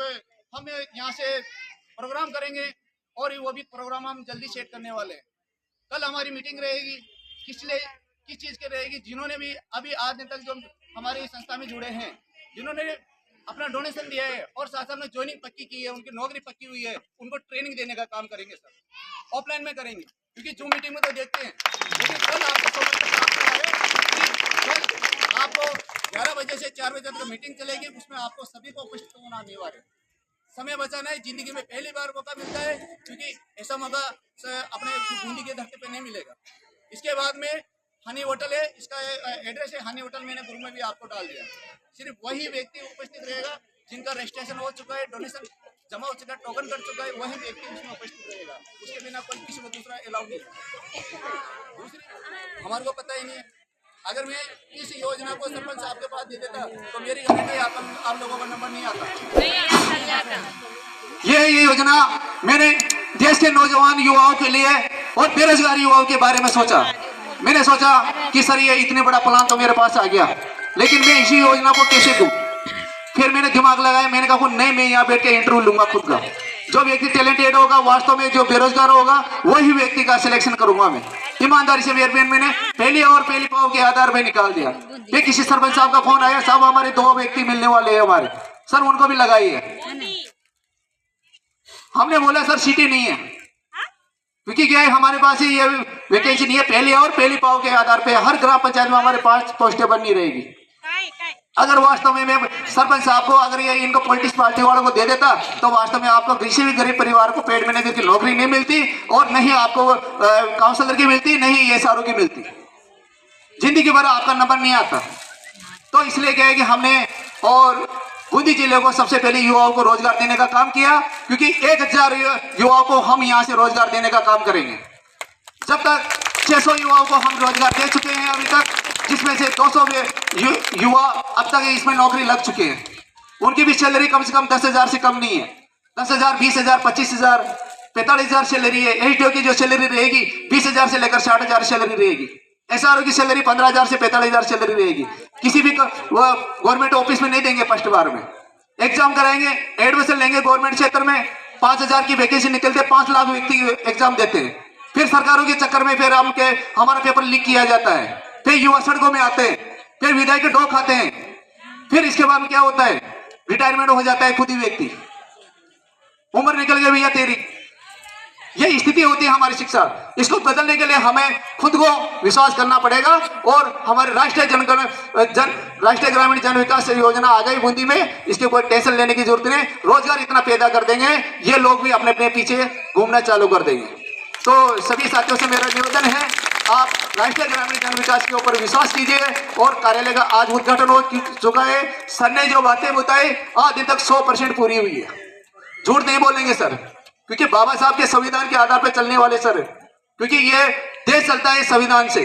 हम यहाँ से प्रोग्राम करेंगे और वो भी प्रोग्राम हम जल्दी सेट करने वाले हैं। कल हमारी मीटिंग रहेगी, किस चीज़ के रहेगी, जिन्होंने भी अभी आज दिन तक जो हमारी संस्था में जुड़े हैं, जिन्होंने अपना डोनेशन दिया है और साथ साथ में ज्वाइनिंग पक्की की है, उनकी नौकरी पक्की हुई है, उनको ट्रेनिंग देने का काम करेंगे सर। ऑफलाइन में करेंगे, क्योंकि जूम मीटिंग में तो देखते हैं, लेकिन कल आपको आपको 11 बजे से 4 बजे तक मीटिंग चलेगी, उसमें आपको सभी को उपस्थित होना अनिवार्य है। समय बचाना है, जिंदगी में पहली बार मौका मिलता है, क्योंकि ऐसा मौका अपने बूंदी के धरती पे नहीं मिलेगा। इसके बाद में हनी होटल है, इसका एड्रेस है हनी होटल, मैंने ग्रुप में भी आपको डाल दिया। सिर्फ वही व्यक्ति उपस्थित रहेगा जिनका रजिस्ट्रेशन हो चुका है, डोनेशन जमा हो चुका है, टोकन कट चुका है, वही व्यक्ति उसमें उपस्थित रहेगा। उसके बिना कोई किसी को दूसरा अलाउ नहीं है। दूसरी हमारे को पता ही नहीं है, अगर मैं इस योजना को सरपंच साहब के पास दे देता तो मेरी गारंटी आप लोगों का नंबर नहीं आता। ये योजना मैंने देश के नौजवान युवाओं के लिए और बेरोजगार युवाओं के बारे में सोचा। मैंने सोचा कि सर ये इतने बड़ा प्लान तो मेरे पास आ गया, लेकिन मैं इसी योजना को कैसे दूं? फिर मैंने दिमाग लगाया, मैंने कहा नहीं, मैं यहाँ बैठ के इंटरव्यू लूंगा खुद का। जो व्यक्ति टैलेंटेड होगा, वास्तव में जो बेरोजगार होगा, वही व्यक्ति का सिलेक्शन करूंगा मैं। ईमानदारी से मैंने पहली पाव के आधार पर निकाल दिया। फिर किसी सरपंच साहब का फोन आया, साहब हमारे 2 व्यक्ति मिलने वाले हैं हमारे, सर उनको भी लगाइए। हमने बोला सर सीटें नहीं है, क्योंकि क्या है, हमारे पास ही ये वैकेंसी नहीं है, पहले और पहली पाव के आधार पे हर ग्राम पंचायत में हमारे 5 पोस्टें बननी रहेगी। अगर वास्तव में मैं सरपंच साहब को अगर ये इनको पॉलिटिक्स पार्टी वालों को दे देता तो वास्तव में आपको किसी भी गरीब परिवार को पेड़ महीने की नौकरी नहीं मिलती और नहीं आपको काउंसलर की मिलती, नहीं एसआरओ की मिलती, जिंदगी भर आपका नंबर नहीं आता। तो इसलिए क्या है कि हमने और बूंदी जिले को सबसे पहले युवाओं को रोजगार देने का काम किया, क्योंकि 1000 युवाओं को हम यहाँ से रोजगार देने का काम करेंगे। जब तक 600 युवाओं को हम रोजगार दे चुके हैं अभी तक, जिसमें से 200 युवा अब तक इसमें नौकरी लग चुके हैं। उनकी भी सैलरी कम से कम 10,000 से कम नहीं है। 10,000, 20,000, 25,000, 45,000 सैलरी है। एचडीओ की जो सैलरी रहेगी 20,000 से लेकर 60,000 सैलरी रहेगी। एसआरओ की सैलरी 15,000 से 45,000 सैलरी रहेगी। किसी भी गवर्नमेंट ऑफिस में नहीं देंगे। फर्स्ट बार में एग्जाम कराएंगे, एडमिशन लेंगे गवर्नमेंट क्षेत्र में, 5,000 की वैकेंसी निकलते 5 लाख व्यक्ति एग्जाम देते हैं। फिर सरकारों के चक्कर में फिर हमारा पेपर लीक किया जाता है, फिर युवा सड़कों में आते हैं, फिर विधायक के डो खाते हैं, फिर इसके बाद क्या होता है, रिटायरमेंट हो जाता है खुद ही व्यक्ति, उम्र निकल गई भैया तेरी। ये स्थिति होती है हमारी शिक्षा। इसको बदलने के लिए हमें खुद को विश्वास करना पड़ेगा और हमारे राष्ट्रीय ग्रामीण जन विकास योजना आ गई बूंदी में, इसके कोई टेंशन लेने की जरूरत नहीं। रोजगार इतना पैदा कर देंगे, ये लोग भी अपने अपने पीछे घूमना चालू कर देंगे। तो सभी साथियों से मेरा निवेदन है, आप राष्ट्रीय ग्रामीण जन विकास के ऊपर विश्वास कीजिए। और कार्यालय का आज उद्घाटन हो चुका है। सर ने जो बातें बताई आज दिन तक 100% पूरी हुई है। झूठ नहीं बोलेंगे सर, क्योंकि बाबा साहब के संविधान के आधार पर चलने वाले सर, क्योंकि ये देश चलता है संविधान से,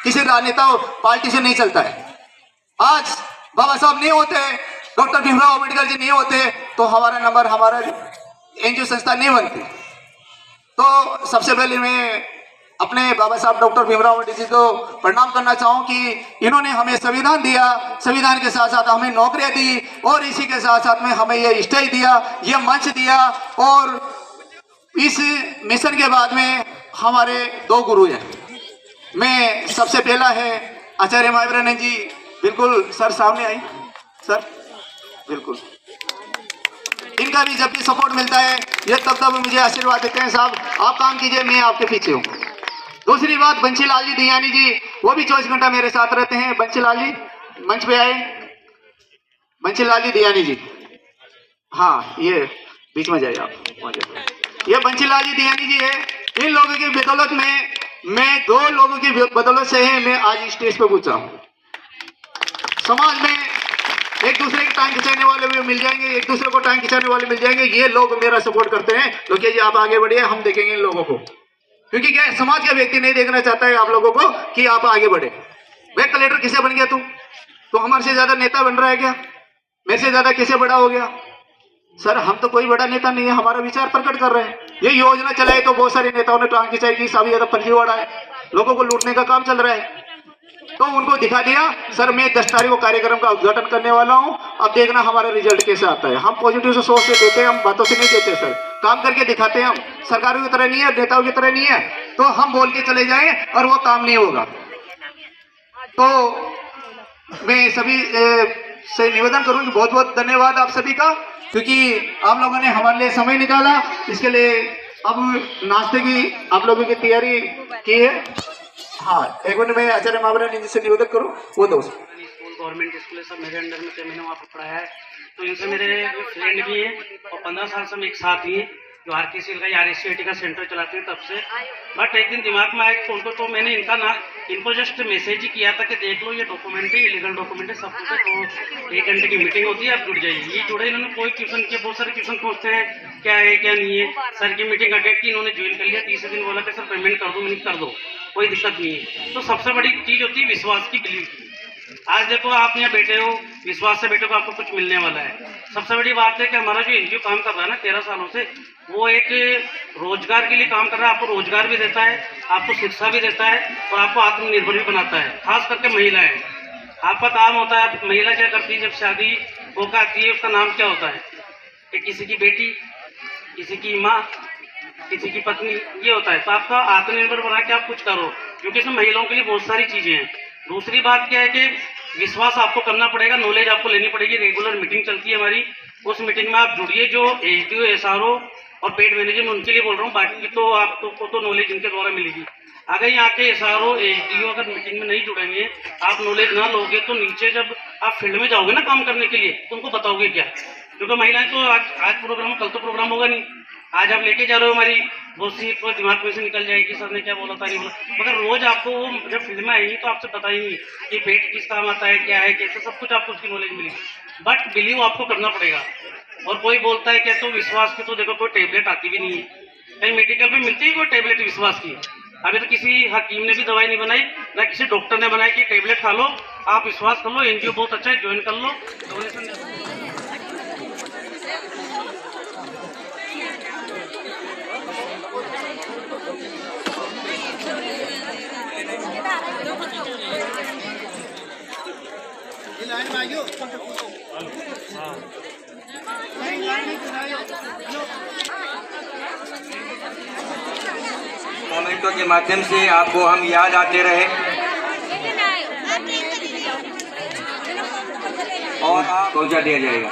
किसी राजनेता पार्टी से नहीं चलता है। आज बाबा साहब नहीं होते, डॉक्टर भीमराव अम्बेडकर जी नहीं होते तो हमारा नंबर, हमारा एनजीओ संस्था नहीं बनती। तो सबसे पहले मैं अपने बाबा साहब डॉक्टर भीमराव अम्बेडकर जी को प्रणाम करना चाहूँ कि इन्होंने हमें संविधान दिया, संविधान के साथ साथ हमें नौकरियां दी और इसी के साथ साथ में हमें ये स्टेज दिया, ये मंच दिया। और इस मिशन के बाद में हमारे 2 गुरु हैं। मैं सबसे पहला है आचार्य मायावरानंद जी, बिल्कुल सर सामने आई सर, बिल्कुल इनका भी जब भी सपोर्ट मिलता है ये तब मुझे आशीर्वाद देते हैं, साहब आप काम कीजिए, मैं आपके पीछे हूँ। दूसरी बात, बंशीलाल जी दियानी जी, वो भी 24 घंटा मेरे साथ रहते हैं। बंशीलाल जी मंच पे आए, बंशीलाल जी दियानी जी, हाँ ये बीच में जाइए आप। ये बंशीलाल जी दियानी जी है। इन लोगों की बदौलत में, मैं 2 लोगों की बदौलत से है मैं आज स्टेज पे पहुंचा हूँ। समाज में एक दूसरे की टांग खिंचाने वाले भी मिल जाएंगे, एक दूसरे को टांग खिंचाने वाले मिल जाएंगे। ये लोग मेरा सपोर्ट करते हैं, लोकेश जी आप आगे बढ़िए, हम देखेंगे इन लोगों को, क्योंकि क्या समाज का व्यक्ति नहीं देखना चाहता है आप लोगों को कि आप आगे बढ़े। मैं कलेक्टर किसे बन गया, तू हमारे से ज्यादा नेता बन रहा है क्या, मेरे से ज्यादा कैसे बड़ा हो गया? सर हम तो कोई बड़ा नेता नहीं है, हमारा विचार प्रकट कर रहे हैं। ये योजना चलाई तो बहुत सारे नेताओं ने टांग खिंचाई की, सब ज्यादा फर्जीवाड़ा है, लोगों को लूटने का काम चल रहा है। तो उनको दिखा दिया सर मैं 10 तारीख को कार्यक्रम का उद्घाटन करने वाला हूं, अब देखना हमारा रिजल्ट कैसे आता है। हम पॉजिटिव से सोच से देते हैं, हम बातों से नहीं देते सर, काम करके दिखाते हैं। हम सरकारों की तरह नहीं है, नेताओं की तरह नहीं है, तो हम बोल के चले जाएं और वो काम नहीं होगा। तो मैं सभी से निवेदन करूं कि बहुत बहुत धन्यवाद आप सभी का, क्योंकि आप लोगों ने हमारे लिए समय निकाला। इसके लिए अब नाश्ते की आप लोगों की तैयारी की है। हाँ एक मिनट में आचार्य मायावरानंद जी से निवेदन करूं, वो दोस्त गवर्नमेंट स्कूल है सब मेरे अंडर में, 6 महीने वहाँ पर पढ़ाया है। तो इनसे मेरे फ्रेंड भी हैं और 15 साल से हम एक साथ ही हैं, जो RKCL का RSCIT का सेंटर चलाते हैं तब से। बट एक दिन दिमाग में आया उनको, तो मैंने इनको जस्ट मैसेज ही किया था कि देख लो ये डॉक्यूमेंट है, इलीगल डॉक्यूमेंट है, सब कुछ है, तो 1 घंटे की मीटिंग होती है, आप जुड़ जाइए। ये जुड़े, इन्होंने कोई क्वेश्चन किया, बहुत सारे क्वेश्चन पूछते हैं क्या है क्या नहीं है। सर की मीटिंग अटेंड की, इन्होंने ज्वाइन कर लिया। तीसरे दिन बोला कि सर पेमेंट कर दो, मैंने कर दो, कोई दिक्कत नहीं है। तो सबसे बड़ी चीज होती है विश्वास की, बिलीव की। आज देखो आप यहाँ बैठे हो, विश्वास से बैठे हो, आपको कुछ मिलने वाला है। सबसे बड़ी बात है कि हमारा जो NGO काम कर रहा है ना 13 सालों से, वो एक रोजगार के लिए काम कर रहा है। आपको रोजगार भी देता है, आपको शिक्षा भी देता है और आपको आत्मनिर्भर भी बनाता है। खास करके महिलाएं, आपका काम होता है, महिला क्या करती है जब शादी होकर आती है, उसका नाम क्या होता है कि किसी की बेटी, किसी की माँ, किसी की पत्नी, ये होता है। तो आपका आत्मनिर्भर बना के आप कुछ करो, क्योंकि इसमें महिलाओं के लिए बहुत सारी चीजें हैं। दूसरी बात क्या है कि विश्वास आपको करना पड़ेगा, नॉलेज आपको लेनी पड़ेगी। रेगुलर मीटिंग चलती है हमारी, उस मीटिंग में आप जुड़िए। जो HDO, SRO और पेड मैनेजर में उनके लिए बोल रहा हूँ, बाकी तो आपको तो नॉलेज इनके द्वारा मिलेगी। अगर यहाँ के SRO SDO अगर मीटिंग में नहीं जुड़ेंगे, आप नॉलेज ना लोगे तो नीचे जब आप फील्ड में जाओगे ना काम करने के लिए तो उनको बताओगे क्या? क्योंकि महिलाएं तो आज प्रोग्राम, कल तो प्रोग्राम होगा नहीं। आज आप लेके जा रहे हो, हमारी बहुत सी तो दिमाग में से निकल जाएगी सर ने क्या बोला था नहीं बोला, मगर रोज आपको वो जब फील्ड में आएंगी तो आपसे पता ही नहीं कि पेट किस काम आता है, क्या है, कैसे, सब कुछ आपको उसकी नॉलेज मिलेगी। बट बिलीव आपको करना पड़ेगा। और कोई बोलता है क्या, तो विश्वास की तो देखो कोई टेबलेट आती भी नहीं है, कहीं मेडिकल पे मिलती है कोई टेबलेट विश्वास की? अभी तो किसी हकीम ने भी दवाई नहीं बनाई, ना किसी डॉक्टर ने बनाई कि टेबलेट खा लो, आप विश्वास कर लो, NGO बहुत अच्छा है, ज्वाइन कर लो, डोनेशन। कमेंटों के माध्यम से आपको हम याद आते रहे और आप पहुंचा दिया जाएगा,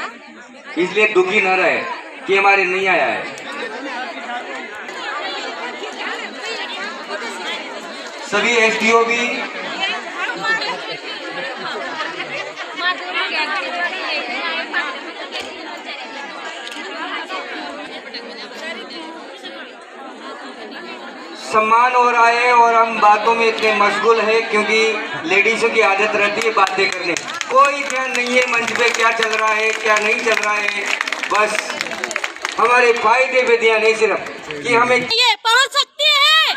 इसलिए दुखी न रहे कि हमारे नहीं आया है। सभी SDO भी सम्मान हो रहा है और हम बातों में इतने मशगूल है क्योंकि लेडीजों की आदत रहती है बातें करने, कोई ध्यान नहीं है मंच पे क्या चल रहा है क्या नहीं चल रहा है, बस हमारे फायदे पे ध्यान है सिर्फ कि हमें ये पहुंच सकती है।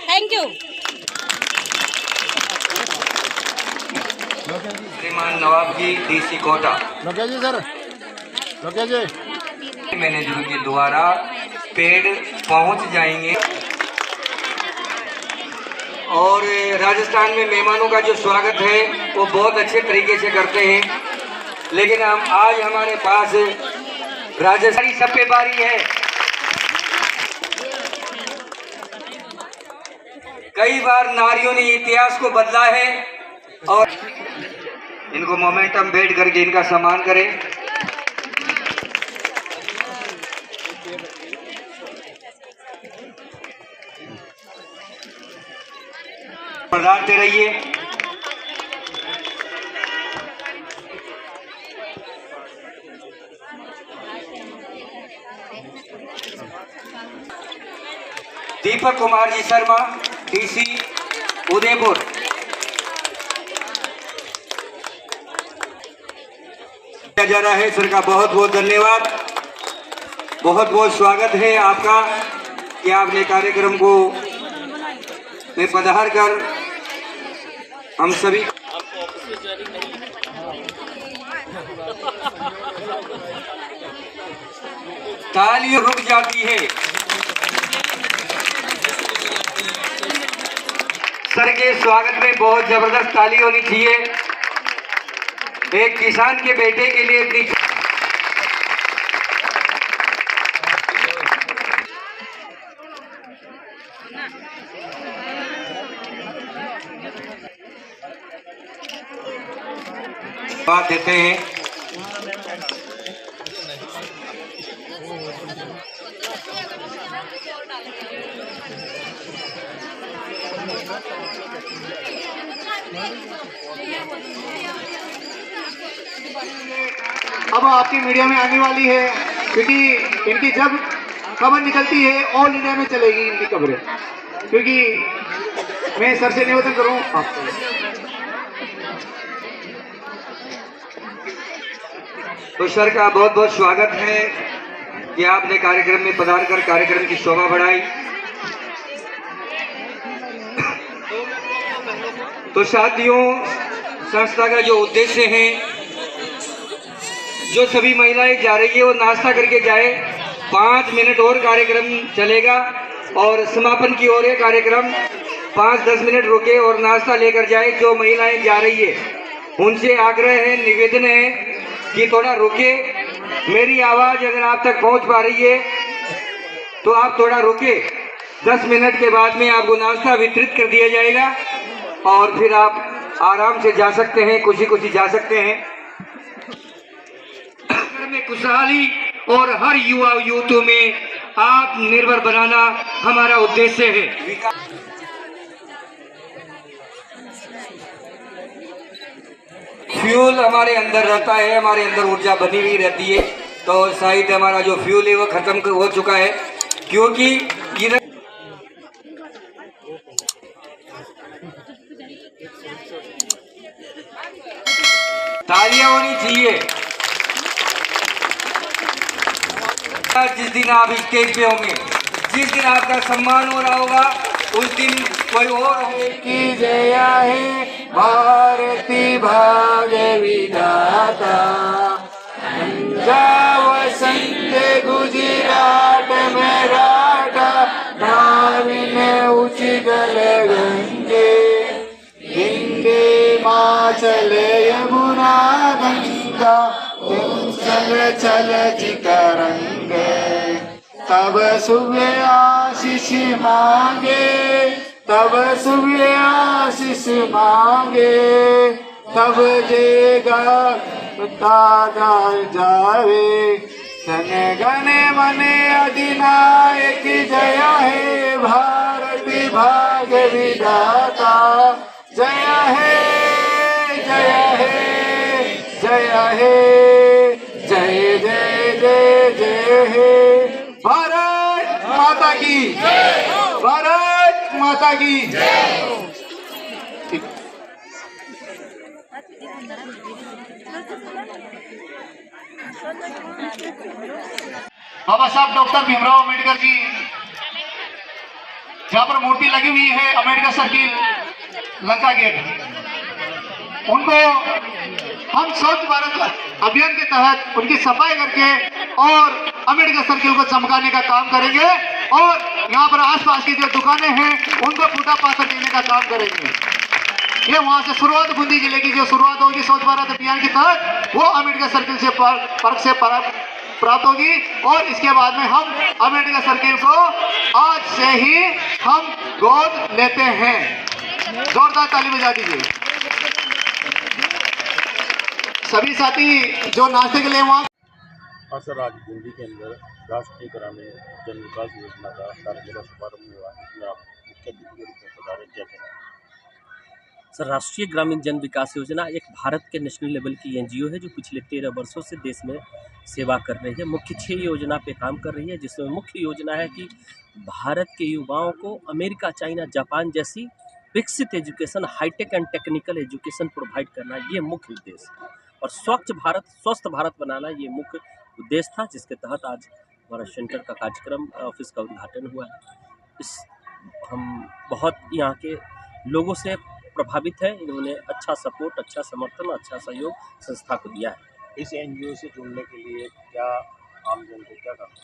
Thank you. श्रीमान नवाब जी DC कोटा मैनेजर के द्वारा पेड़ पहुंच जाएंगे और राजस्थान में मेहमानों का जो स्वागत है वो बहुत अच्छे तरीके से करते हैं, लेकिन हम आज हमारे पास राजस्थानी सप्पेबारी है। कई बार नारियों ने इतिहास को बदला है और इनको मोमेंटम बैठ करके इनका सम्मान करें। पधारते रहिए। दीपक कुमार जी शर्मा DC उदयपुर। किया जा रहा है सर का बहुत बहुत धन्यवाद, बहुत बहुत स्वागत है आपका कि आपने कार्यक्रम को में पधार कर हम सभी तालियां रुक जाती है। सर के स्वागत में बहुत जबरदस्त ताली होनी चाहिए। एक किसान के बेटे के लिए इतनी बात देते हैं। अब आपकी मीडिया में आने वाली है क्योंकि इनकी जब खबर निकलती है ऑल इंडिया में चलेगी इनकी खबरें, क्योंकि मैं सर से निवेदन करूं आपको तो सर का बहुत बहुत स्वागत है कि आपने कार्यक्रम में पधार कर कार्यक्रम की शोभा बढ़ाई। तो साथियों, संस्था का जो उद्देश्य है, जो सभी महिलाएं जा रही है वो नाश्ता करके जाए। 5 मिनट और कार्यक्रम चलेगा और समापन की ओर है कार्यक्रम। 5-10 मिनट रुके और नाश्ता लेकर जाए। जो महिलाएं जा रही है उनसे आग्रह है, निवेदन है कि थोड़ा रुके। मेरी आवाज अगर आप तक पहुंच पा रही है तो आप थोड़ा रुके। 10 मिनट के बाद में आपको नाश्ता वितरित कर दिया जाएगा और फिर आप आराम से जा सकते हैं, खुशी खुशी जा सकते हैं। घर में खुशहाली और हर युवा यूथ में आत्मनिर्भर बनाना हमारा उद्देश्य है। फ्यूल हमारे अंदर रहता है, हमारे अंदर ऊर्जा बनी हुई रहती है, तो शायद हमारा जो फ्यूल है वो खत्म हो चुका है, क्योंकि इधर तालियां होनी चाहिए। जिस दिन आप स्टेज पे होंगे, जिस दिन आपका सम्मान हो रहा होगा, उस दिन कोई और होंगे की जया है भारती भाग्य विधाता, वसंत गुजरात में राटा नाविन उचिगल गंगे, हिंदे माचल यमुना गंगा, चल चल जिकरंगे, तब सुबह आशीष मांगे, तब सुबह आशीष मांगे, तब देगा दादा जावे, जन गण मन अधिनायक जया है भारती भाग्य विधाता, जया है जया है जया है, जय जय जय जय है। भारत माता की, भारत माता की। बाबा साहब डॉक्टर भीमराव अम्बेडकर जी, जहाँ पर मूर्ति लगी हुई है अम्बेडकर सर्किल, लंका गेट, उनको हम स्वच्छ भारत अभियान के तहत उनकी सफाई करके और अम्बेडकर सर्किल को चमकाने का काम करेंगे, और यहाँ पर आसपास की जो दुकानें हैं उनको फूटा पाथर देने का काम करेंगे। ये वहां से शुरुआत, बूंदी जिले की जो शुरुआत होगी स्वच्छ भारत अभियान के तहत, वो अम्बेडकर सर्किल से पार्क से प्राप्त होगी, और इसके बाद में हम अम्बेडकर सर्किल को आज से ही हम गोद लेते हैं। जोरदार ताली बजा दीजिए सभी साथी जो नाश्ते के लिए वहाँ। हाँ सर, आज बूंदी के अंदर राष्ट्रीय ग्रामीण जन विकास योजना का कार्यक्रम का शुभारंभ हुआ, इसमें आप मुख्य अतिथि के रूप में पधारे, क्या कहना है? सर, राष्ट्रीय ग्रामीण जन विकास योजना एक भारत के नेशनल लेवल की एनजीओ है जो पिछले 13 वर्षों से देश में सेवा कर रही है। मुख्य 6 योजना पे काम कर रही है, जिसमें मुख्य योजना है कि भारत के युवाओं को अमेरिका, चाइना, जापान जैसी विकसित education, hi-tech and technical education provide करना, ये मुख्य उद्देश्य है। और स्वच्छ भारत, स्वस्थ भारत बनाना, ये मुख्य उद्देश्य था, जिसके तहत आज हमारा सेंटर का कार्यक्रम, ऑफिस का उद्घाटन हुआ है। हम बहुत यहाँ के लोगों से प्रभावित है, इन्होंने अच्छा सपोर्ट, अच्छा समर्थन, अच्छा सहयोग संस्था को दिया है। इस एनजीओ से जुड़ने के लिए क्या आमजन को क्या करना है?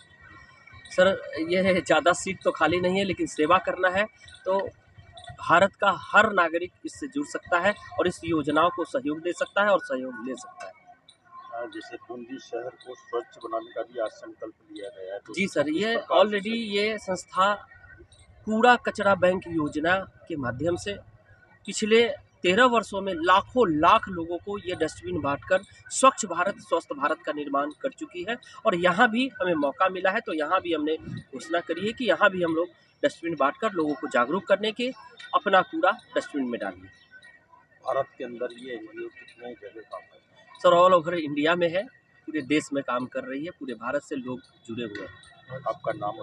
सर, यह ज़्यादा सीट तो खाली नहीं है, लेकिन सेवा करना है तो भारत का हर नागरिक इससे जुड़ सकता है और इस योजनाओं को सहयोग दे सकता है और सहयोग ले सकता है। जैसे बूंदी शहर को स्वच्छ बनाने का भी आज संकल्प लिया गया है, तो जी सर, ये ऑलरेडी ये संस्था कूड़ा कचरा बैंक योजना के माध्यम से पिछले 13 वर्षों में लाखों लाख लोगों को ये डस्टबिन बांटकर स्वच्छ भारत, स्वस्थ भारत का निर्माण कर चुकी है। और यहाँ भी हमें मौका मिला है, तो यहाँ भी हमने घोषणा करी है कि यहाँ भी हम लोग डस्टबिन बांटकर लोगों को जागरूक करने के, अपना कूड़ा डस्टबिन में डालिए। भारत के अंदर ये एनजीओ कितने जगह काम कर रहे हैं? सर, ऑल ओवर इंडिया में है, पूरे देश में काम कर रही है, पूरे भारत से लोग जुड़े हुए हैं। आपका नाम?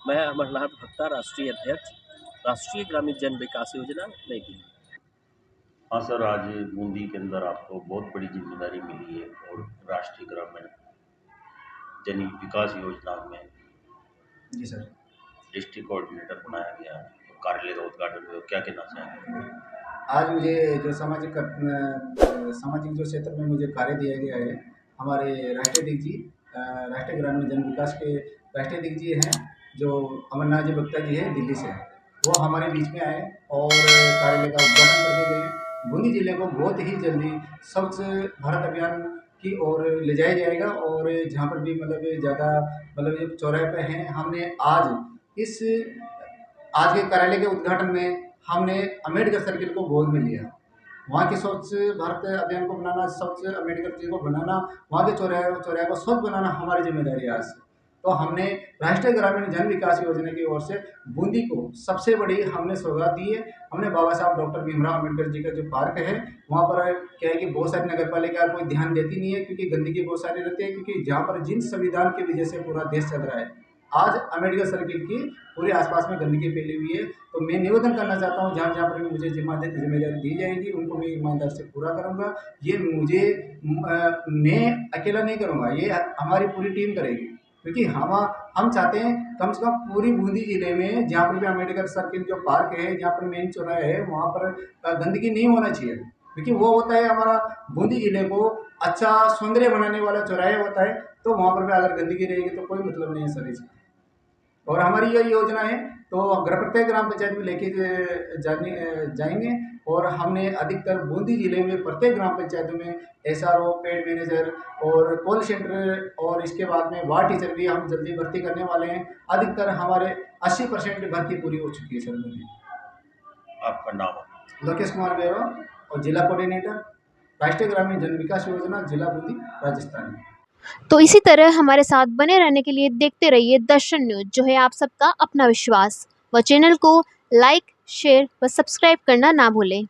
मैं अमरनाथ भक्ता, राष्ट्रीय अध्यक्ष, राष्ट्रीय ग्रामीण जन विकास योजना, नई दिल्ली। हाँ सर, आज बूंदी के अंदर आपको बहुत बड़ी जिम्मेदारी मिली है और राष्ट्रीय ग्रामीण जन विकास योजना में जी सर डिस्ट्रिक्ट कोऑर्डिनेटर बनाया गया, तो कार्यालय का उद्घाटन हुआ, क्या कहना चाहेंगे? आज मुझे जो सामाजिक जो क्षेत्र में मुझे कार्य दिया गया है, हमारे राष्ट्रीय अध्यक्ष जी, राष्ट्रीय ग्रामीण जन विकास के राष्ट्रीय अध्यक्ष जी हैं, जो अमरनाथ जी भक्ता जी हैं दिल्ली से, वो हमारे बीच में आए और कार्यालय का उद्घाटन करके गए। बूंदी जिले को बहुत ही जल्दी स्वच्छ भारत अभियान की ओर ले जाया जाएगा, और जहाँ पर भी मतलब ज़्यादा मतलब चौराहे पे हैं, हमने आज के कार्यालय के उद्घाटन में हमने अम्बेडकर सर्किल को गोद में लिया। वहाँ की स्वच्छ भारत अभियान को बनाना, स्वच्छ अम्बेडकर जी को बनाना, वहाँ के चौराहे को स्वच्छ बनाना हमारी जिम्मेदारी है आज से। तो हमने राष्ट्रीय ग्रामीण जन विकास योजना की ओर से बूंदी को सबसे बड़ी हमने सौगात दी है। हमने बाबा साहब डॉक्टर भीमराव अम्बेडकर जी का जो पार्क है वहाँ पर क्या है कि बहुत सारी नगर पालिका कोई ध्यान देती नहीं है, क्योंकि गंदगी बहुत सारी रहती है, क्योंकि जहाँ पर जिन संविधान की वजह से पूरा देश चल रहा है, आज अम्बेडकर सर्किल की पूरे आसपास में गंदगी फैली हुई है। तो मैं निवेदन करना चाहता हूँ, जहाँ जहाँ पर भी मुझे जिम्मेदारी दी जाएगी उनको मैं ईमानदार से पूरा करूँगा। ये मैं अकेला नहीं करूँगा, ये हमारी पूरी टीम करेगी, क्योंकि हम चाहते हैं कम से कम पूरी बूंदी जिले में जहाँ पर भी अम्बेडकर सर्किल जो पार्क है, जहाँ पर मेन चौराहा है, वहाँ पर गंदगी नहीं होना चाहिए, क्योंकि वो होता है हमारा बूंदी जिले को अच्छा सौंदर्य बनाने वाला चौराहा होता है। तो वहाँ पर भी अगर गंदगी रहेगी तो कोई मतलब नहीं है सर इसका। और हमारी ये योजना है तो प्रत्येक ग्राम पंचायत में लेके जाएंगे, और हमने अधिकतर बूंदी जिले में प्रत्येक ग्राम पंचायतों में SRO, पेड मैनेजर और कॉल सेंटर और इसके बाद में वार्ड टीचर भी हम जल्दी भर्ती करने वाले हैं। अधिकतर हमारे 80% भर्ती पूरी हो चुकी है सर। आपका नाम? लोकेश कुमार बेरो और जिला कोऑर्डिनेटर राष्ट्रीय ग्रामीण जन विकास योजना, जिला बूंदी, राजस्थान। तो इसी तरह हमारे साथ बने रहने के लिए देखते रहिए दर्शन न्यूज, जो है आप सबका अपना विश्वास। व चैनल को लाइक, शेयर व सब्सक्राइब करना ना भूलें।